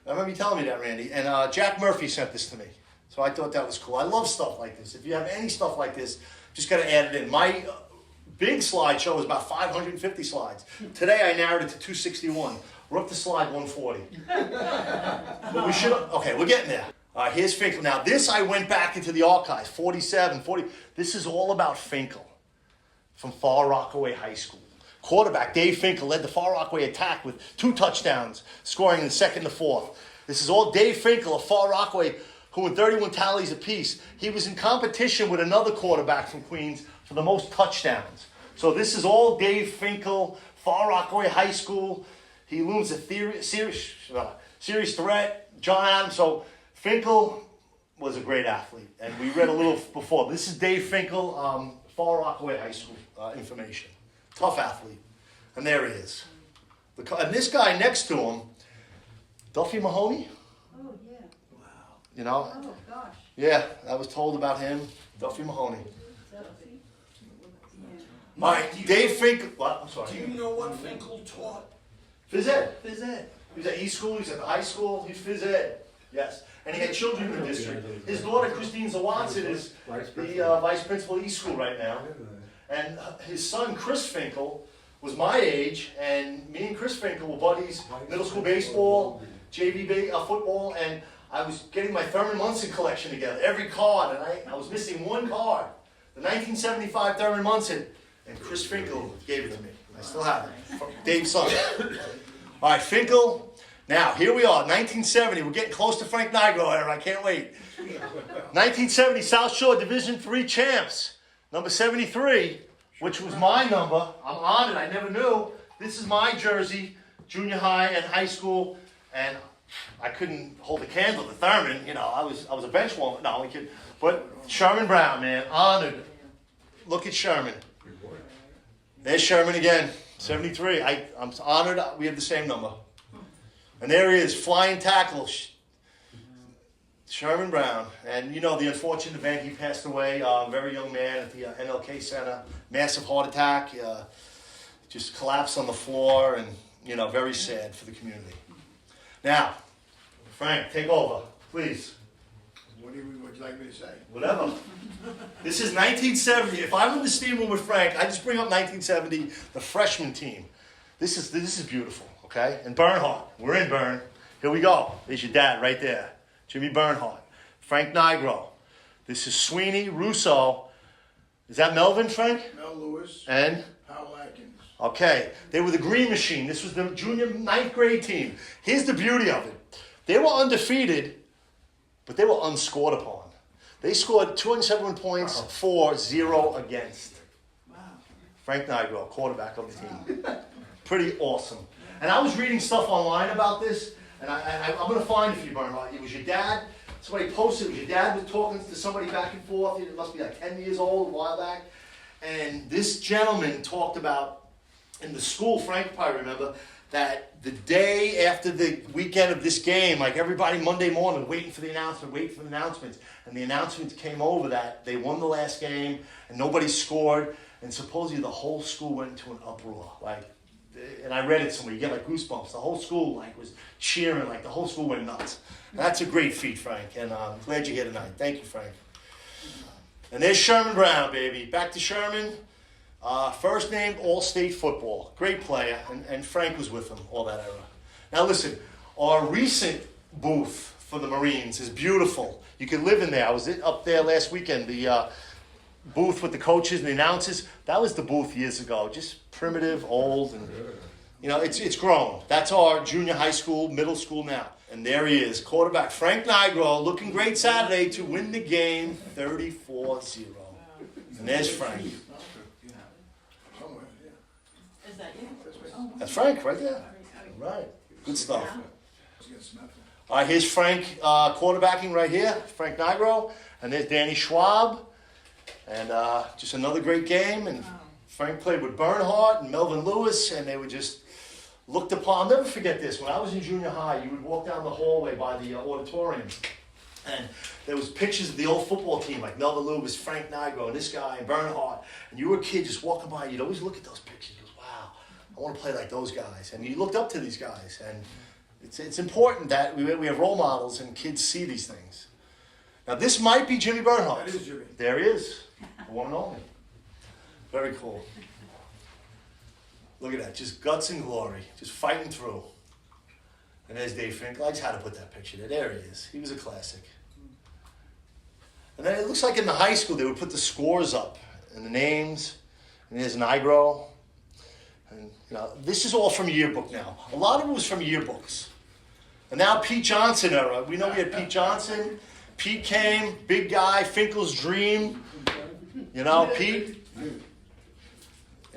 A: I remember you telling me that, Randy. And Jack Murphy sent this to me. So I thought that was cool. I love stuff like this. If you have any stuff like this, just got to add it in. My big slideshow was about 550 slides. Today I narrowed it to 261. We're up to slide 140. But we should, okay, we're getting there. All right, here's Finkel. Now this I went back into the archives, 47, 40. This is all about Finkel from Far Rockaway High School. Quarterback Dave Finkel led the Far Rockaway attack with 2 touchdowns, scoring in the second and fourth. This is all Dave Finkel of Far Rockaway, who had 31 tallies apiece. He was in competition with another quarterback from Queens for the most touchdowns. So this is all Dave Finkel, Far Rockaway High School. He looms a serious threat. John Adams. So Finkel was a great athlete, and we read a little before. This is Dave Finkel, Far Rockaway High School information. Tough athlete, and there he is. And this guy next to him, Duffy Mahoney.
E: Oh, yeah.
A: You know,
E: Oh, gosh.
A: yeah, I was told about him, Duffy Mahoney.
E: Duffy. Yeah.
A: All right, Dave Finkel. What? I'm sorry.
F: Do you know what Finkel taught?
A: Phys ed. He was at East School. He was at the high school. He's phys ed. Yes, and he had children in the district. His daughter Christine Zawatson is the vice principal at East School right now. And his son, Chris Finkel, was my age, and me and Chris Finkel were buddies, middle school baseball, JV football, and I was getting my Thurman Munson collection together, every card, and I was missing one card, the 1975 Thurman Munson, and Chris Finkel gave it to me. I still have it, from Dave's son. All right, Finkel. Now, here we are, 1970. We're getting close to Frank Nigro era. I can't wait. 1970 South Shore Division III champs. Number 73, which was my number. I'm honored. I never knew. This is my jersey, junior high and high school, and I couldn't hold a candle to Thurman. You know, I was a bench warmer. No, I kid. But Sherman Brown, man, honored. Look at Sherman. There's Sherman again, 73. I'm honored. We have the same number. And there he is, flying tackle, Sherman Brown. And you know the unfortunate event, he passed away, very young man at the NLK Center, massive heart attack, just collapsed on the floor, and you know, very sad for the community. Now, Frank, take over, please.
F: What would you like me to say?
A: Whatever. This is 1970. If I'm in the steam room with Frank, I just bring up 1970, the freshman team. This is beautiful, okay? And Bernhardt, we're in Bern. Here we go. There's your dad right there. Jimmy Bernhardt, Frank Nigro. This is Sweeney, Russo. Is that Melvin, Frank?
F: Mel Lewis.
A: And?
F: Hal Atkins.
A: Okay. They were the Green Machine. This was the junior 9th grade team. Here's the beauty of it. They were undefeated, but they were unscored upon. They scored 271 points for 0 against.
E: Wow.
A: Frank Nigro, quarterback of the team. Pretty awesome. And I was reading stuff online about this, and I'm going to find it for you, Bernhardt. It was your dad. Somebody posted it. Your dad was talking to somebody back and forth. It must be like 10 years old, a while back. And this gentleman talked about, in the school, Frank probably remember, that the day after the weekend of this game, like everybody Monday morning, waiting for the announcements. And the announcements came over that they won the last game, and nobody scored. And supposedly the whole school went into an uproar. And I read it somewhere, you get like goosebumps. The whole school was cheering, the whole school went nuts. That's a great feat, Frank, and I'm glad you're here tonight. Thank you, Frank. And there's Sherman Brown, baby. Back to Sherman. First name, All-State football. Great player, and Frank was with him all that era. Now listen, our recent booth for the Marines is beautiful. You can live in there. I was up there last weekend, the booth with the coaches and the announcers. That was the booth years ago, just primitive, old, and it's grown. That's our junior high school, middle school now. And there he is, quarterback Frank Nigro, looking great Saturday to win the game 34-0. And there's Frank.
F: Somewhere, yeah.
E: Is that you?
A: That's Frank right there. Right. Good stuff.
F: Let's get some effort.
A: All right, here's Frank quarterbacking right here, Frank Nigro. And there's Danny Schwab. And just another great game. And Frank played with Bernhardt and Melvin Lewis, and they were just looked upon. I'll never forget this. When I was in junior high, you would walk down the hallway by the auditorium, and there was pictures of the old football team, like Melvin Lewis, Frank Nigro, and this guy, and Bernhardt. And you were a kid just walking by, you'd always look at those pictures. You go, wow, I want to play like those guys. And you looked up to these guys. And it's important that we have role models and kids see these things. Now this might be Jimmy Bernhardt.
F: That is Jimmy.
A: There he is, the one and only. Very cool. Look at that, just guts and glory, just fighting through. And there's Dave Finkel. I just had to put that picture there. There he is. He was a classic. And then it looks like in the high school they would put the scores up and the names. And there's Nigro. And this is all from yearbook now. A lot of it was from yearbooks. And now Pete Johnson era. We know we had Pete Johnson. Pete came, big guy, Finkel's dream. Pete.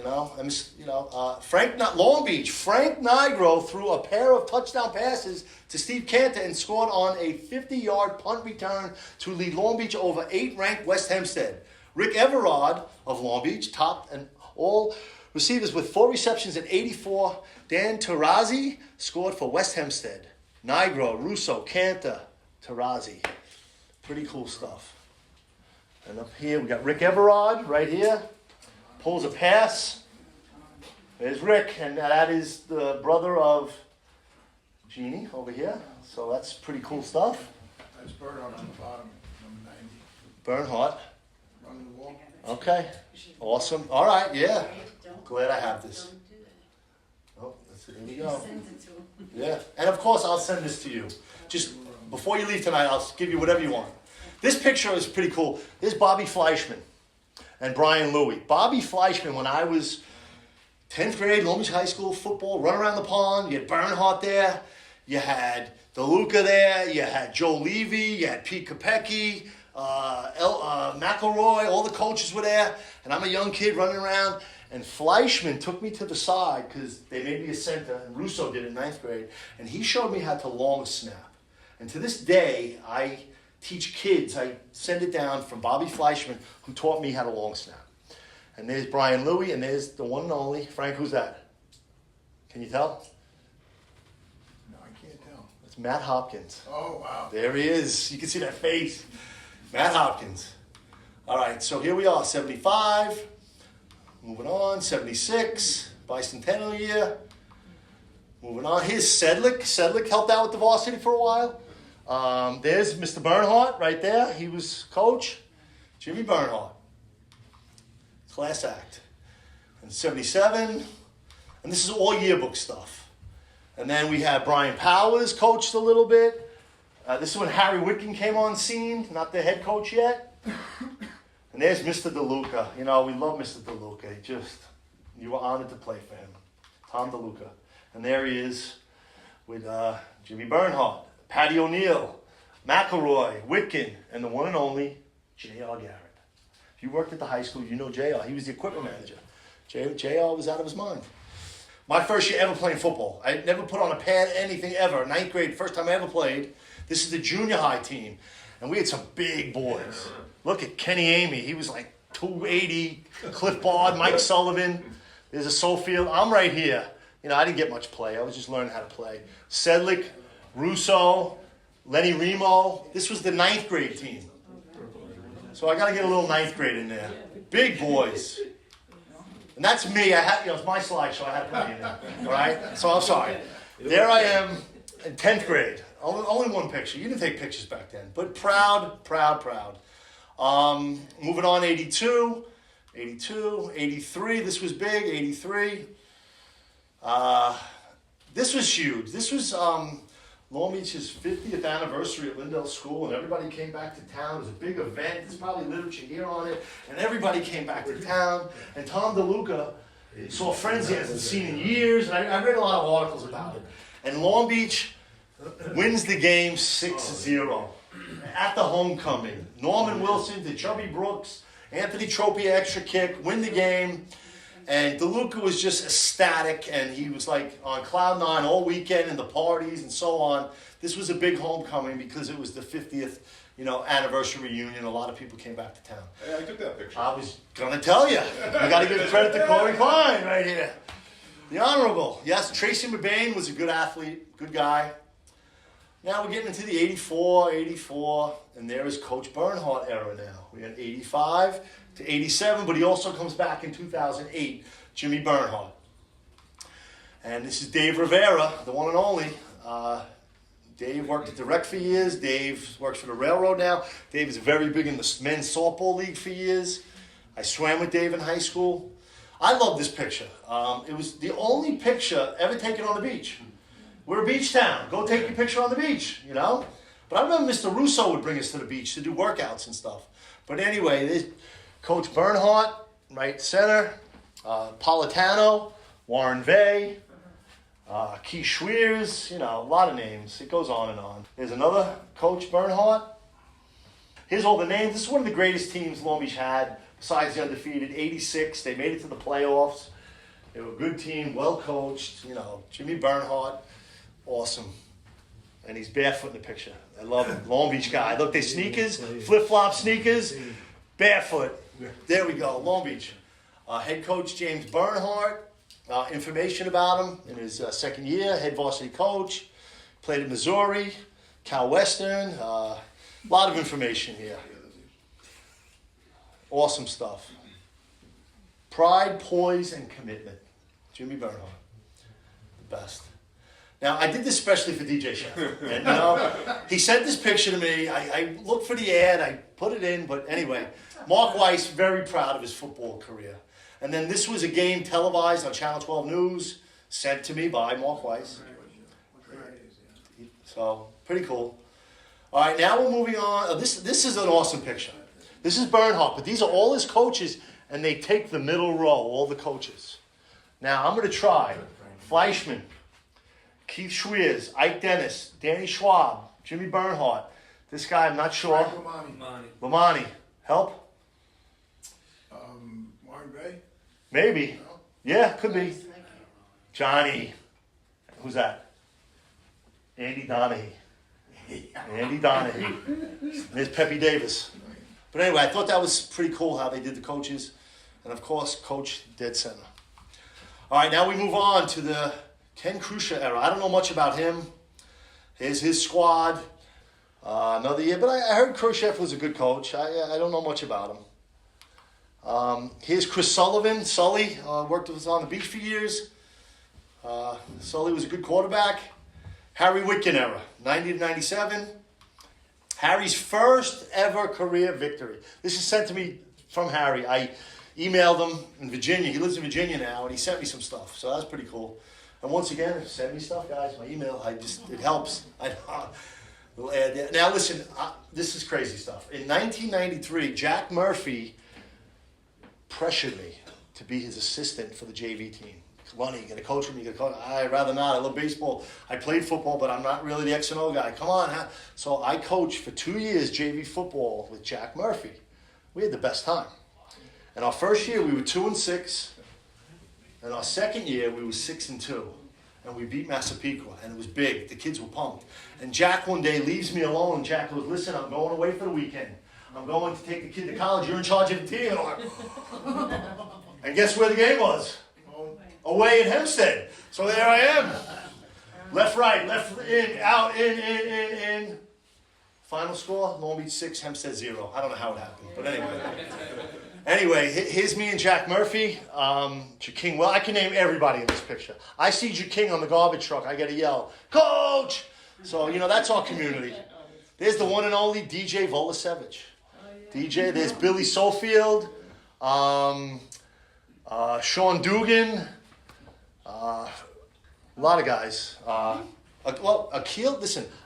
A: Long Beach. Frank Nigro threw a pair of touchdown passes to Steve Cantor and scored on a 50-yard punt return to lead Long Beach over 8th-ranked West Hempstead. Rick Everard of Long Beach topped and all receivers with 4 receptions at 84. Dan Tarazzi scored for West Hempstead. Nigro, Russo, Cantor, Tarazzi. Pretty cool stuff. And up here we got Rick Everard right here. Pulls a pass. There's Rick, and that is the brother of Jeannie over here. So that's pretty cool stuff.
F: That's Bernhardt on the bottom, number 90.
A: Bernhardt.
F: Running the wall.
A: Okay. Awesome. All right, yeah. Glad I have this. Oh, here we go. Yeah. And of course, I'll send this to you. Just before you leave tonight, I'll give you whatever you want. This picture is pretty cool. This is Bobby Fleischman and Brian Louie. Bobby Fleischman, when I was 10th grade, Long Beach High School football, run around the pond. You had Bernhardt there. You had DeLuca there. You had Joe Levy. You had Pete Kopecky, McElroy. All the coaches were there. And I'm a young kid running around. And Fleischman took me to the side because they made me a center. And Russo did in 9th grade. And he showed me how to long snap. And to this day, I teach kids. I send it down from Bobby Fleischman, who taught me how to long snap. And there's Brian Louie, and there's the one and only. Frank, who's that? Can you tell?
F: No, I can't tell.
A: It's Matt Hopkins.
F: Oh, wow.
A: There he is. You can see that face. Matt Hopkins. All right, so here we are, 75. Moving on, 76. Bicentennial year. Moving on. Here's Sedlick. Sedlick helped out with the varsity for a while. There's Mr. Bernhardt right there. He was coach. Jimmy Bernhardt. Class act. And 77. And this is all yearbook stuff. And then we have Brian Powers coached a little bit. This is when Harry Whitkin came on scene, not the head coach yet. And there's Mr. DeLuca. We love Mr. DeLuca. You were honored to play for him. Tom DeLuca. And there he is with Jimmy Bernhardt, Patty O'Neill, McElroy, Whitkin, and the one and only J.R. Garrett. If you worked at the high school, you know J.R. He was the equipment manager. J.R. was out of his mind. My first year ever playing football. I never put on a pad, anything ever. 9th grade, first time I ever played. This is the junior high team. And we had some big boys. Look at Kenny Amy. He was like 280. Cliff Bard, Mike Sullivan. There's a Sofield. I'm right here. I didn't get much play. I was just learning how to play. Sedlick, Russo, Lenny Remo. This was the 9th grade team. So I got to get a little 9th grade in there. Big boys. And that's me. It's my slide, so I had to put me in there. All right? So I'm sorry. There I am in 10th grade. Only one picture. You didn't take pictures back then. But proud. Moving on, 82, 83. This was big, 83. This was huge. This was Long Beach's 50th anniversary at Lindell School, and everybody came back to town. It was a big event. There's probably literature here on it. And everybody came back to town. And Tom DeLuca saw friends he hasn't seen in years. And I read a lot of articles about it. And Long Beach wins the game 6-0 at the homecoming. Norman Wilson to Chubby Brooks, Anthony Tropia extra kick, win the game. And DeLuca was just ecstatic, and he was like on cloud 9 all weekend and the parties and so on. This was a big homecoming because it was the 50th, anniversary reunion. A lot of people came back to town.
B: Yeah, I took that picture.
A: I was gonna tell you. You got to give credit to Corey Klein right here. The Honorable. Yes, Tracy McBain was a good athlete, good guy. Now we're getting into the 84, and there is Coach Bernhardt era now. We had 85 to 87, but he also comes back in 2008, Jimmy Bernhardt. And this is Dave Rivera, the one and only. Dave worked at the rec for years. Dave works for the railroad now. Dave is very big in the men's softball league for years. I swam with Dave in high school. I love this picture. It was the only picture ever taken on the beach. We're a beach town. Go take your picture on the beach, you know? But I remember Mr. Russo would bring us to the beach to do workouts and stuff. But anyway, there's Coach Bernhardt, right center, Politano, Warren Vay, Keith Schweers, you know, a lot of names. It goes on and on. There's another Coach Bernhardt. Here's all the names. This is one of the greatest teams Long Beach had, besides the undefeated. 86, they made it to the playoffs. They were a good team, well coached. You know, Jimmy Bernhardt, awesome. And he's barefoot in the picture. I love him. Long Beach guy. Look, they sneakers, flip-flop sneakers, barefoot. There we go, Long Beach. Head coach James Bernhardt. Information about him in his second year, head varsity coach. Played at Missouri, Cal Western. A lot of information here. Awesome stuff. Pride, poise, and commitment. Jimmy Bernhardt. The best. Now, I did this especially for DJ Chef. And, you know, he sent this picture to me. I looked for the ad. I put it in. But anyway, Mark Weiss, very proud of his football career. And then this was a game televised on Channel 12 News, sent to me by Mark Weiss. So, pretty cool. All right, now we're moving on. This is an awesome picture. This is Bernhardt, but these are all his coaches, and they take the middle row, all the coaches. Now, I'm going to try Fleischman, Keith Schweers, Ike Dennis, Danny Schwab, Jimmy Bernhardt. This guy, I'm not sure. Lamani. Help?
F: Warren Bay?
A: Maybe. Yeah, could be. Johnny. Who's that? Andy Donahue. Andy Donahue. There's Pepe Davis. But anyway, I thought that was pretty cool how they did the coaches. And of course, Coach dead center. All right, now we move on to the Ken Krusher era. I don't know much about him. Here's his squad. Another year. But I heard Khrushchev was a good coach. I don't know much about him. Here's Chris Sullivan. Sully worked with us on the beach for years. Sully was a good quarterback. Harry Whitkin era, 90 to 97. Harry's first ever career victory. This is sent to me from Harry. I emailed him in Virginia. He lives in Virginia now, and he sent me some stuff. So that's pretty cool. And once again, send me stuff, guys. My email, it helps. Now listen, this is crazy stuff. In 1993, Jack Murphy pressured me to be his assistant for the JV team. Come on, you gonna coach me? You gonna coach? I'd rather not. I love baseball. I played football, but I'm not really the X and O guy. Come on, huh? So I coached for 2 years JV football with Jack Murphy. We had the best time. And our first year we were 2-6, and our second year we were 6-2, and we beat Massapequa, and it was big. The kids were pumped. And Jack one day leaves me alone. Jack goes, "Listen, I'm going away for the weekend. I'm going to take the kid to college. You're in charge of the team." And I'm like, and guess where the game was? Away in Hempstead. So there I am. Left, right, left, in, out, in. Final score, Long Beach 6, Hempstead 0. I don't know how it happened, but anyway. Anyway, here's me and Jack Murphy. Jaking, well, I can name everybody in this picture. I see Jaking on the garbage truck. I got to yell, "Coach!" So, you know, that's our community. There's the one and only DJ Volasevich. DJ, there's Billy Sofield, Sean Dugan, a lot of guys.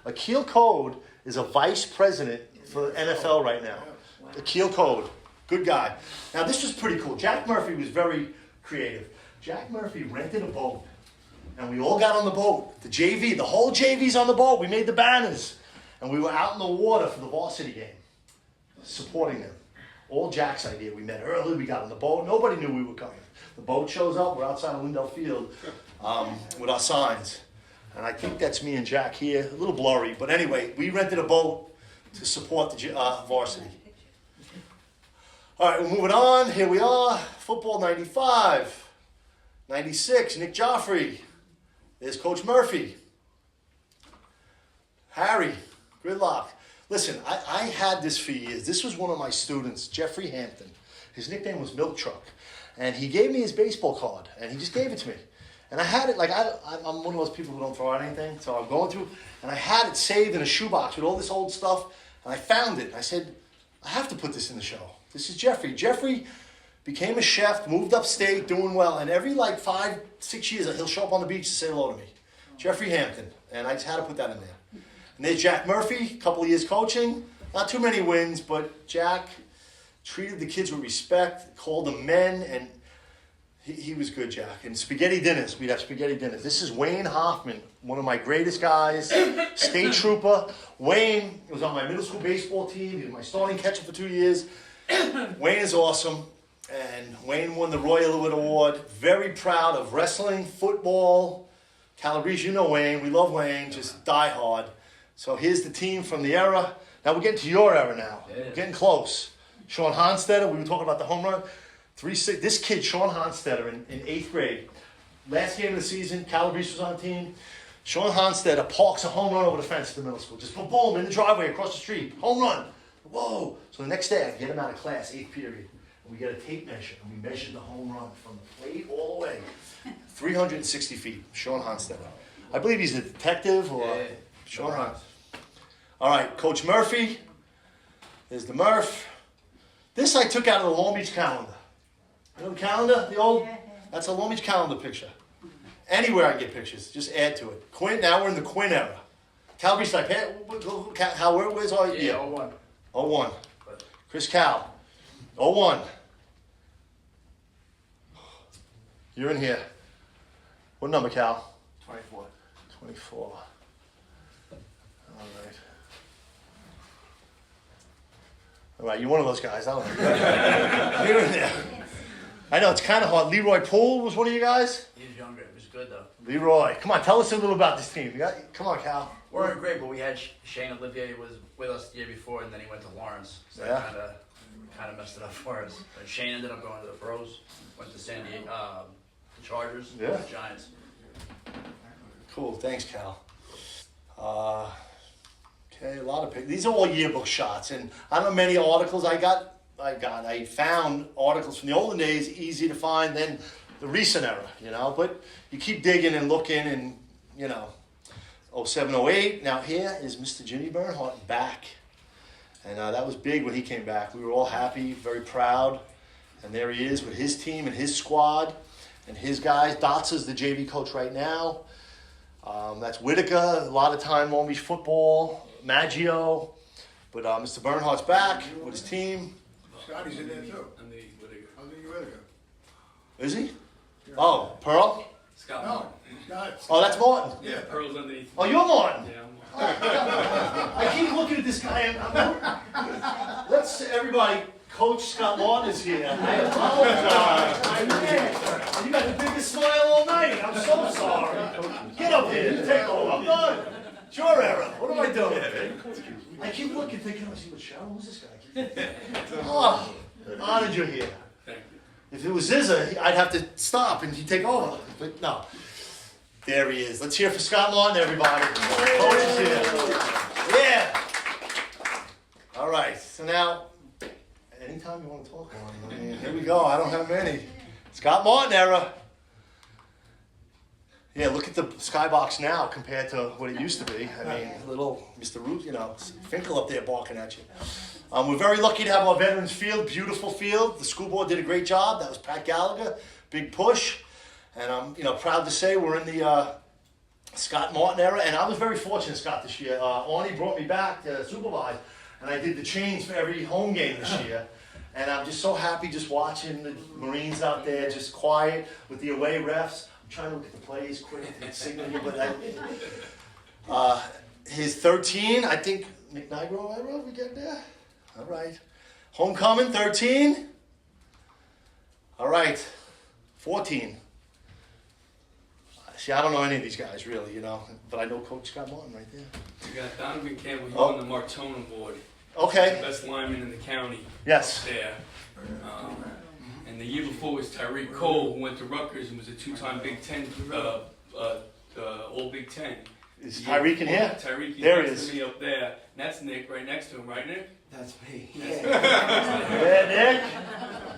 A: Akil Code is a vice president for NFL right now. Akil Code, good guy. Now this was pretty cool. Jack Murphy was very creative. Jack Murphy rented a boat, and we all got on the boat. The JV, the whole JV's on the boat. We made the banners, and we were out in the water for the varsity game, supporting them. All Jack's idea. We met early. We got on the boat. Nobody knew we were coming. The boat shows up. We're outside of Lindell Field with our signs. And I think that's me and Jack here. A little blurry. But anyway, we rented a boat to support the varsity. All right, we're moving on. Here we are. Football 95. 96, Nick Joffrey. There's Coach Murphy. Harry Gridlock. Listen, I had this for years. This was one of my students, Jeffrey Hampton. His nickname was Milk Truck. And he gave me his baseball card, and he just gave it to me. And I had it, like, I'm one of those people who don't throw out anything, so I'm going through, and I had it saved in a shoebox with all this old stuff, and I found it. I said, I have to put this in the show. This is Jeffrey. Jeffrey became a chef, moved upstate, doing well, and every, like, 5-6 years, he'll show up on the beach to say hello to me. Jeffrey Hampton, and I just had to put that in there. And there's Jack Murphy, a couple of years coaching, not too many wins, but Jack treated the kids with respect, called them men, and he was good, Jack. And spaghetti dinners, we'd have spaghetti dinners. This is Wayne Hoffman, one of my greatest guys, state trooper. Wayne was on my middle school baseball team. He was my starting catcher for 2 years. Wayne is awesome. And Wayne won the Roy Illwood Award. Very proud of wrestling, football. Calabrese, you know Wayne. We love Wayne, just die hard. So here's the team from the era. Now we're getting to your era now.
G: Yeah.
A: We're getting close. Sean Honstetter, we were talking about the home run. 3-6. This kid, Sean Honstetter, in 8th grade, last game of the season, Calabrese was on the team. Sean Honstetter parks a home run over the fence at the middle school. Just boom, in the driveway across the street. Home run. Whoa. So the next day, I get him out of class, 8th period. And we get a tape measure, and we measured the home run from the plate all the way. 360 feet. Sean Honstetter. I believe he's a detective or
G: Yeah.
A: Sean Honstetter. All right, Coach Murphy. There's the Murph. This I took out of the Long Beach calendar. You know the calendar? The old? That's a Long Beach calendar picture. Anywhere I get pictures, just add to it. Quinn, now we're in the Quinn era. Calabrese type. Where's our year?
G: Yeah, 01.
A: 01. Chris Cal. 01. You're in here. What number, Cal?
F: 24.
A: 24. All right. All right, you're one of those guys. I don't know. You're in there. I know, it's kind of hard. Leroy Poole was one of you guys?
G: He was younger. It was good, though.
A: Leroy. Come on, tell us a little about this team. Come on, Cal.
G: We're great, but we had Shane Olivier was with us the year before, and then he went to Lawrence. So
A: Yeah.
G: that kind of messed it up for us. But Shane ended up going to the pros, went to San Diego, the Chargers,
A: Yeah.
G: the Giants.
A: Cool, thanks, Cal. Okay, a lot of pictures. These are all yearbook shots, and I don't know many articles I found articles from the olden days, easy to find than the recent era, you know. But you keep digging and looking, and you know, 07, 08. Now here is Mr. Jimmy Bernhardt back, and that was big when he came back. We were all happy, very proud, and there he is with his team and his squad and his guys. Dotsa's the JV coach right now. That's Whitaker, a lot of time Long Beach football, Maggio. But Mr. Bernhardt's back with his team.
F: Scotty's in there too.
H: And the Whittaker.
F: I think you better go.
A: Is he? Oh, Pearl?
H: Scott
F: No,
H: Martin.
F: not.
A: Oh, that's Martin.
H: Yeah, Pearl's underneath.
A: Oh, you're Martin.
H: Yeah, I'm
A: I keep looking at this guy. And let's, everybody, Coach Scott Martin is here. I apologize. You got the biggest smile all night. I'm so sorry. Get up here. Take over. I'm done. It's your era. What am I doing? I keep looking, thinking, I see what show? Who's this guy? Oh, honored you're here.
H: Thank you.
A: If it was Zizza, I'd have to stop and he'd take over. But no. There he is. Let's hear for Scott Martin, everybody. Coach is here. Yeah. All right. So now, anytime you want to talk on, I mean, here we go. I don't have many. Scott Martin era. Yeah, look at the skybox now compared to what it used to be. I mean, little Mr. Root, you know, Finkel up there barking at you. We're very lucky to have our Veterans Field, beautiful field. The school board did a great job. That was Pat Gallagher, big push. And I'm, you know, proud to say we're in the Scott Martin era. And I was very fortunate, Scott, this year. Arnie brought me back to supervise, and I did the chains for every home game this year. And I'm just so happy just watching the Marines out there, just quiet with the away refs. I'm trying to look at the plays quick and signal you, but his 13, I think, McNigro era, we get there? All right. Homecoming, 13. All right, 14. See, I don't know any of these guys, really, you know, but I know Coach Scott Martin right there.
H: We got Donovan Campbell, he
A: Oh.
H: won the Martone Award.
A: Okay,
H: The best lineman in the county.
A: yes.
H: There. And the year before was Tyreek Cole, who went to Rutgers and was a two-time Big Ten, All Big Ten.
A: Is Tyreek in here?
H: Tyreek, he's
A: There he
H: next
A: is.
H: to me up there. And that's Nick right next to him, right, Nick?
G: That's me.
A: Yeah, Nick.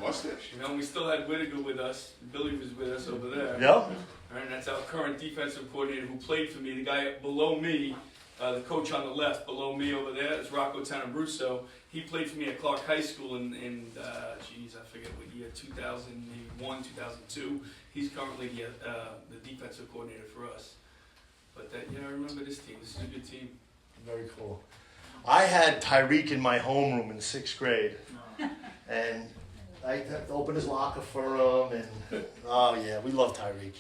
F: Mustache.
H: You know, we still had Whittaker with us. Billy was with us over there.
A: Yep.
H: And that's our current defensive coordinator who played for me. The guy below me, the coach on the left below me over there is Rocco Tanabruso. He played for me at Clark High School in I forget what year, 2001, 2002. He's currently the defensive coordinator for us. But I remember this team. This is a good team.
A: Very cool. I had Tyreek in my homeroom in 6th grade, and I had to open his locker for him, and oh yeah, we love Tyreek.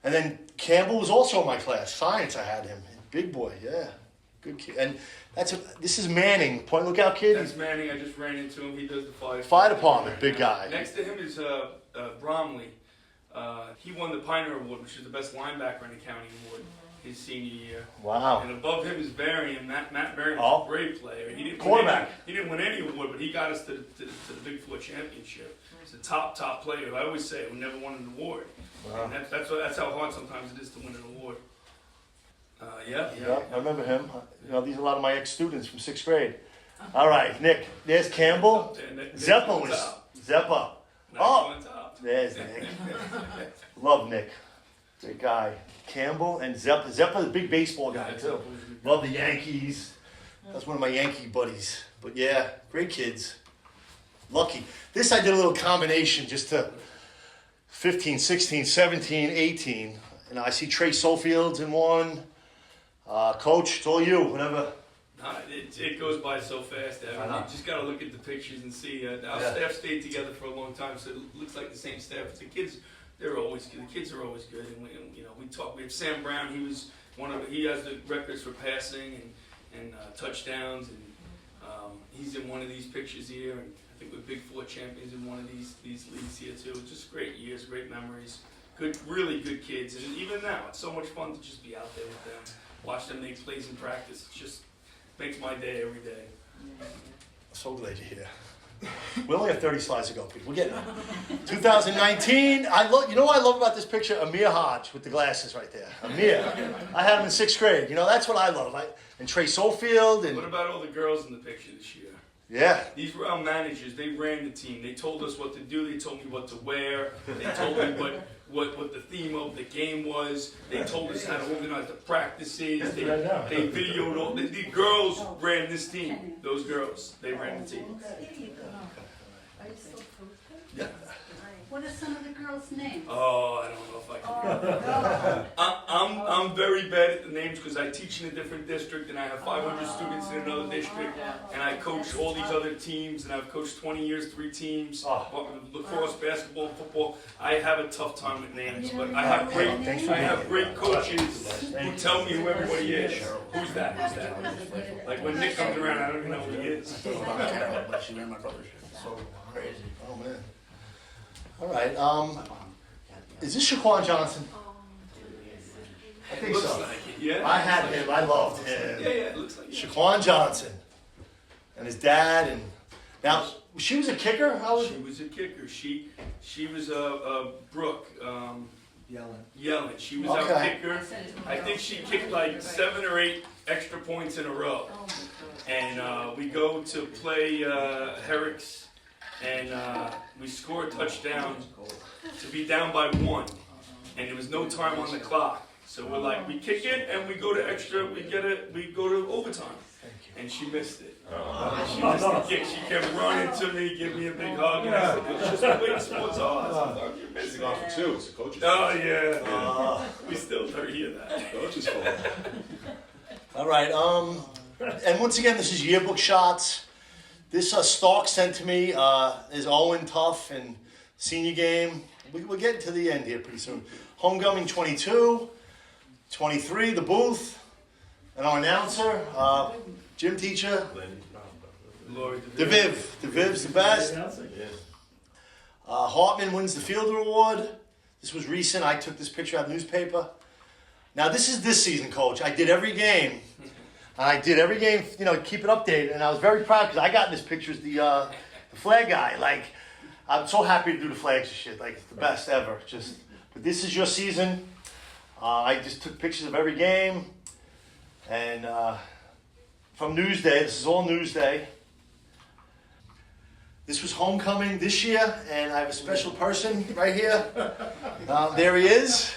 A: And then Campbell was also in my class, science. I had him, big boy, yeah, good kid. And this is Manning, Point Lookout kid.
H: That's Manning. I just ran into him. He does the
A: Fire department, big guy.
H: Next to him is Bromley. He won the Pioneer Award, which is the best linebacker in the county award, his senior year.
A: Wow.
H: And above him is Varian. Matt Varian
A: Oh.
H: is a great player. He didn't
A: Quarterback.
H: He didn't win any award, but he got us to the Big Four championship. He's a top player. I always say we never won an award.
A: Wow.
H: And that's how hard sometimes it is to win an award. Yeah.
A: Yeah, I remember him. These are a lot of my ex-students from 6th grade. All right, Nick. There's Campbell. Zeppa was Zeppa. Oh,
H: On top.
A: there's Nick. Love Nick. Great guy. Campbell and Zeppa. Zeppa's a big baseball guy too. Love the Yankees. That's one of my Yankee buddies. But yeah, great kids. Lucky. This I did a little combination just to 15, 16, 17, 18. And I see Trey Solfield's in one. Coach, it's all you, whatever.
H: It goes by so fast.
A: I know.
H: You just got to look at the pictures and see. Our staff stayed together for a long time, so it looks like the same staff. The kids, they're always good. The kids are always good. And we talk. We have Sam Brown. He has the records for passing and touchdowns, and he's in one of these pictures here. And I think we're Big Four champions in one of these leagues here too. Just great years, great memories. Good, really good kids. And even now, it's so much fun to just be out there with them, watch them make plays in practice. It just makes my day every day.
A: So glad you're here. We only have 30 slides to go, people. We're getting there. 2019. You know what I love about this picture? Amir Hodge with the glasses right there. Amir. I had him in 6th grade. That's what I love. And Trey Solfield. And
H: What about all the girls in the picture this year?
A: yeah.
H: These were our managers. They ran the team. They told us what to do. They told me what to wear. They told me what the theme of the game was. They told us how to organize the practices. They videoed all. The girls ran this team. Those girls. They ran the team.
E: Here you go. Are you still posted?
A: Yeah.
E: What are some of the girls' names?
H: Oh, I don't know if I can.
E: Oh, God.
H: I'm very bad at the names because I teach in a different district and I have 500 students in another district and I coach all these other teams and I've coached 20 years, 3 teams, lacrosse, basketball, football. I have a tough time with names, but I have great coaches who tell me who everybody is. Who's that? Who's that? Like when Nick comes around, I don't even know who he is.
G: But she ran my brother's ship. So crazy.
A: Oh, man. All right. Is this Shaquan Johnson? I think
H: Looks
A: so.
H: like it, yeah.
A: I had him. I loved him.
H: Yeah, it looks like it.
A: Shaquan Johnson. And his dad. And now, she was a kicker?
H: She was a kicker. She was Brooke. Yellen. She was our
A: Okay.
H: kicker. I think she kicked like 7 or 8 extra points in a row. And we go to play Herrick's, and we score a touchdown to be down by 1. And there was no time on the clock. So we're like, we kick it and we go to extra, we go to overtime. And she missed it. She missed the kick. She kept running to me, give me a big hug, and I said, it's just the way the sport's on. You're missing
F: Gone
H: it.
F: for 2. It's a coach's
H: Oh, yeah. We still don't hear that.
F: Coach's fault.
A: All right. And once again, this is yearbook shots. This Stark sent to me is Owen Tough and senior game. We're getting to the end here pretty soon. Homecoming 22, 23, the booth, and our announcer, gym teacher,
H: Lord,
A: DeViv's the best. Hartman wins the Fielder Award. This was recent. I took this picture out of the newspaper. Now, this is this season, Coach. I did every game. Keep it updated. And I was very proud because I got in this picture as the flag guy. Like, I'm so happy to do the flags and shit. Like, it's the best ever. But this is your season. I just took pictures of every game. And from Newsday, this is all Newsday. This was homecoming this year, and I have a special person right here. There he is.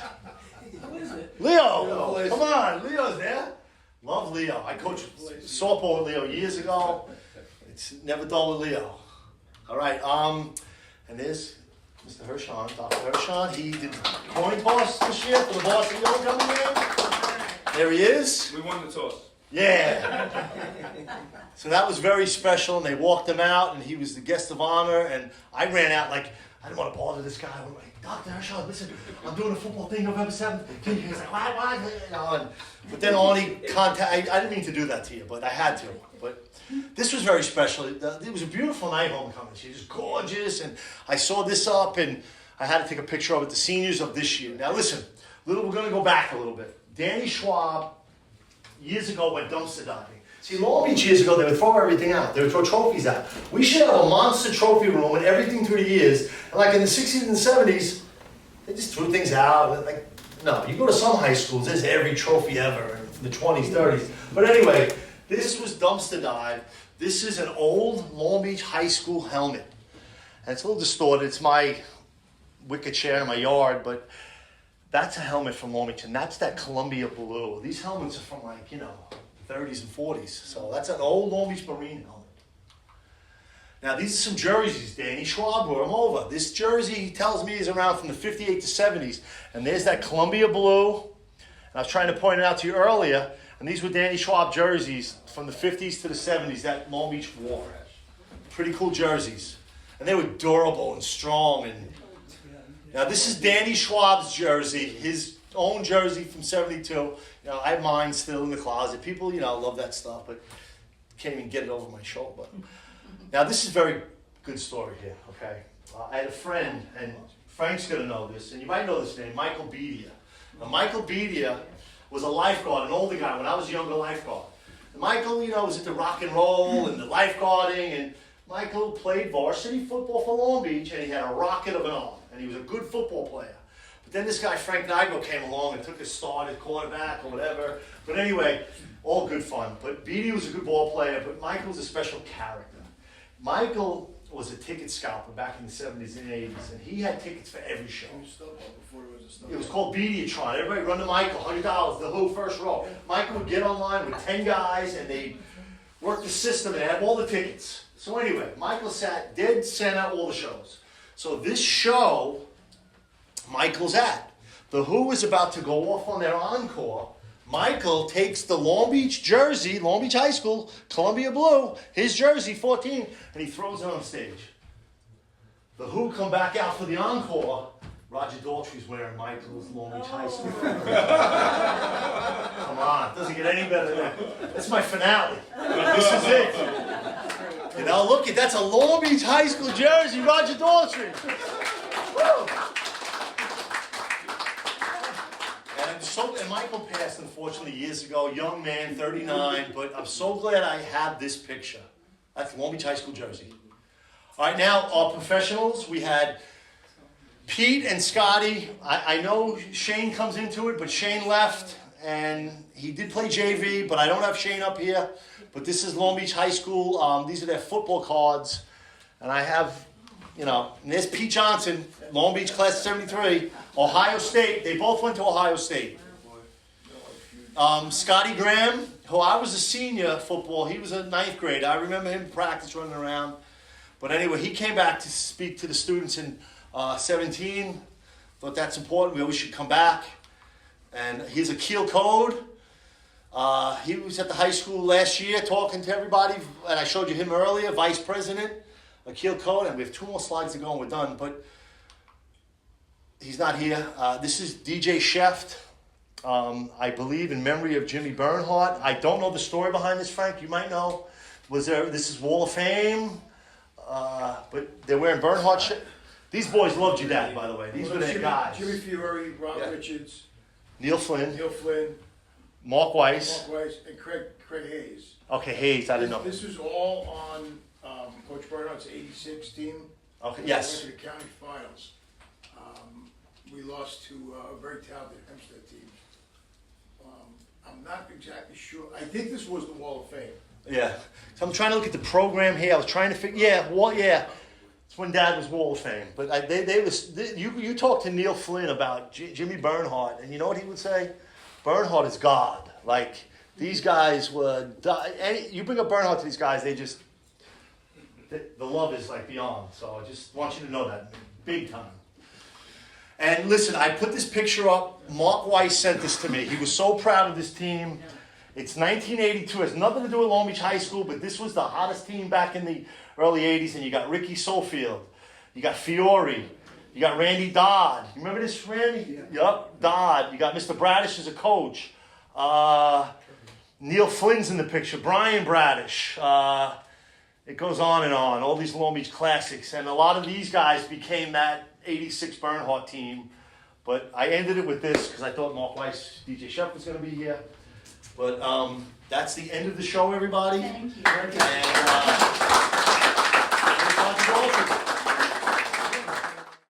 E: Who is it?
A: Leo! Come on, Leo's there. Love Leo. I coached softball with Leo years ago. It's never dull with Leo. All right, and there's Mr. Hershon, Dr. Hershon. He did the coin toss this year for the Boston homecoming game. There he is.
H: We won the toss.
A: Yeah. So that was very special, and they walked him out, and he was the guest of honor, and I ran out like, I didn't want to bother this guy. I'm like, Dr. Hershon, listen, I'm doing a football thing November 7th. He's like, why? You know, but then Arnie I didn't mean to do that to you, but I had to. But this was very special. It was a beautiful night homecoming. She was gorgeous, and I saw this up, and I had to take a picture of it, the seniors of this year. Now listen, we're going to go back a little bit. Danny Schwab, years ago, went dumpster diving. See, Long Beach years ago, they would throw everything out. They would throw trophies out. We should have a monster trophy room and everything through the years. And like in the 60s and 70s, they just threw things out. Like, no, you go to some high schools, there's every trophy ever in the 20s, 30s. But anyway, this was dumpster dive. This is an old Long Beach high school helmet. And it's a little distorted. It's my wicker chair in my yard, but that's a helmet from Long Beach, and that's that Columbia blue. These helmets are from like, 30s and 40s. So that's an old Long Beach Marine helmet. Now these are some jerseys Danny Schwab brought them over. This jersey, he tells me, is around from the 58 to 70s. And there's that Columbia blue. And I was trying to point it out to you earlier. And these were Danny Schwab jerseys from the 50s to the 70s that Long Beach wore. Pretty cool jerseys. And they were durable and strong. And now this is Danny Schwab's jersey, his own jersey from 72. I have mine still in the closet. People, love that stuff, but can't even get it over my shoulder. Now this is a very good story here, okay? I had a friend, and Frank's gonna know this, and you might know this name, Michael Bedia. Now Michael Bedia was a lifeguard, an older guy when I was a younger lifeguard. And Michael, was into rock and roll and the lifeguarding, and Michael played varsity football for Long Beach, and he had a rocket of an arm, and he was a good football player. But then this guy, Frank Nigro, came along and took his start at quarterback or whatever. But anyway, all good fun. But Beatty was a good ball player, but Michael was a special character. Michael was a ticket scalper back in the 70s and 80s, and he had tickets for every show. It was called Beattyatron. Everybody run to Michael, $100, the Who first row. Michael would get online with 10 guys, and they'd work the system and have all the tickets. So anyway, Michael sat dead center all the shows. So this show Michael's at. The Who is about to go off on their encore. Michael takes the Long Beach jersey, Long Beach High School, Columbia Blue, his jersey, 14, and he throws it on stage. The Who come back out for the encore. Roger Daltrey's wearing Michael's Long Beach High School. Come on, doesn't get any better than that. That's my finale. This is it. Look, that's a Long Beach High School jersey, Roger Daltrey. Woo! And Michael passed, unfortunately, years ago, young man, 39, but I'm so glad I have this picture. That's Long Beach High School jersey. All right, now our professionals, we had Pete and Scotty. I know Shane comes into it, but Shane left, and he did play JV, but I don't have Shane up here. But this is Long Beach High School. These are their football cards, and I have, and there's Pete Johnson, Long Beach class of 73, Ohio State. They both went to Ohio State. Scotty Graham, who I was a senior football, he was a 9th grade. I remember him in practice running around. But anyway, he came back to speak to the students in 17. Thought that's important. We always should come back. And he's a Keel Code. He was at the high school last year talking to everybody, and I showed you him earlier, vice president. Akil Code, and we have 2 more slides to go and we're done, but he's not here. This is DJ Sheft, I believe in memory of Jimmy Bernhardt. I don't know the story behind this, Frank, you might know. This is Wall of Fame, but they're wearing Bernhardt shit. These boys loved you, Dad, by the way. These were their guys.
F: Jimmy Fiore, Rob Richards,
A: Neil Flynn,
F: Mark
A: Mark Weiss,
F: and Craig Hayes.
A: Okay, Hayes, I didn't know.
F: This is all on Coach Bernhardt's 86 team.
A: Okay, yes.
F: We went to the county finals. We lost to a very talented Hempstead team. I'm not exactly sure. I think this was the Wall of Fame.
A: Yeah. So I'm trying to look at the program here. I was trying to figure. Yeah. when Dad was Wall of Fame. But you talk to Neil Flynn about Jimmy Bernhardt, and you know what he would say? Bernhardt is God. Like, these guys would die. You bring up Bernhardt to these guys, the love is like beyond. So I just want you to know that, big time. And listen, I put this picture up. Mark Weiss sent this to me. He was so proud of this team. It's 1982. It has nothing to do with Long Beach High School, but this was the hottest team back in the early 80s. And you got Ricky Sofield. You got Fiore. You got Randy Dodd. You remember this, Randy?
F: Yeah.
A: Yup, Dodd. You got Mr. Bradish as a coach. Neil Flynn's in the picture. Brian Bradish. It goes on and on. All these Long Beach classics. And a lot of these guys became that 86 Bernhardt team. But I ended it with this because I thought Mark Weiss, DJ Shep was going to be here. But that's the end of the show, everybody.
I: Thank you.
A: And,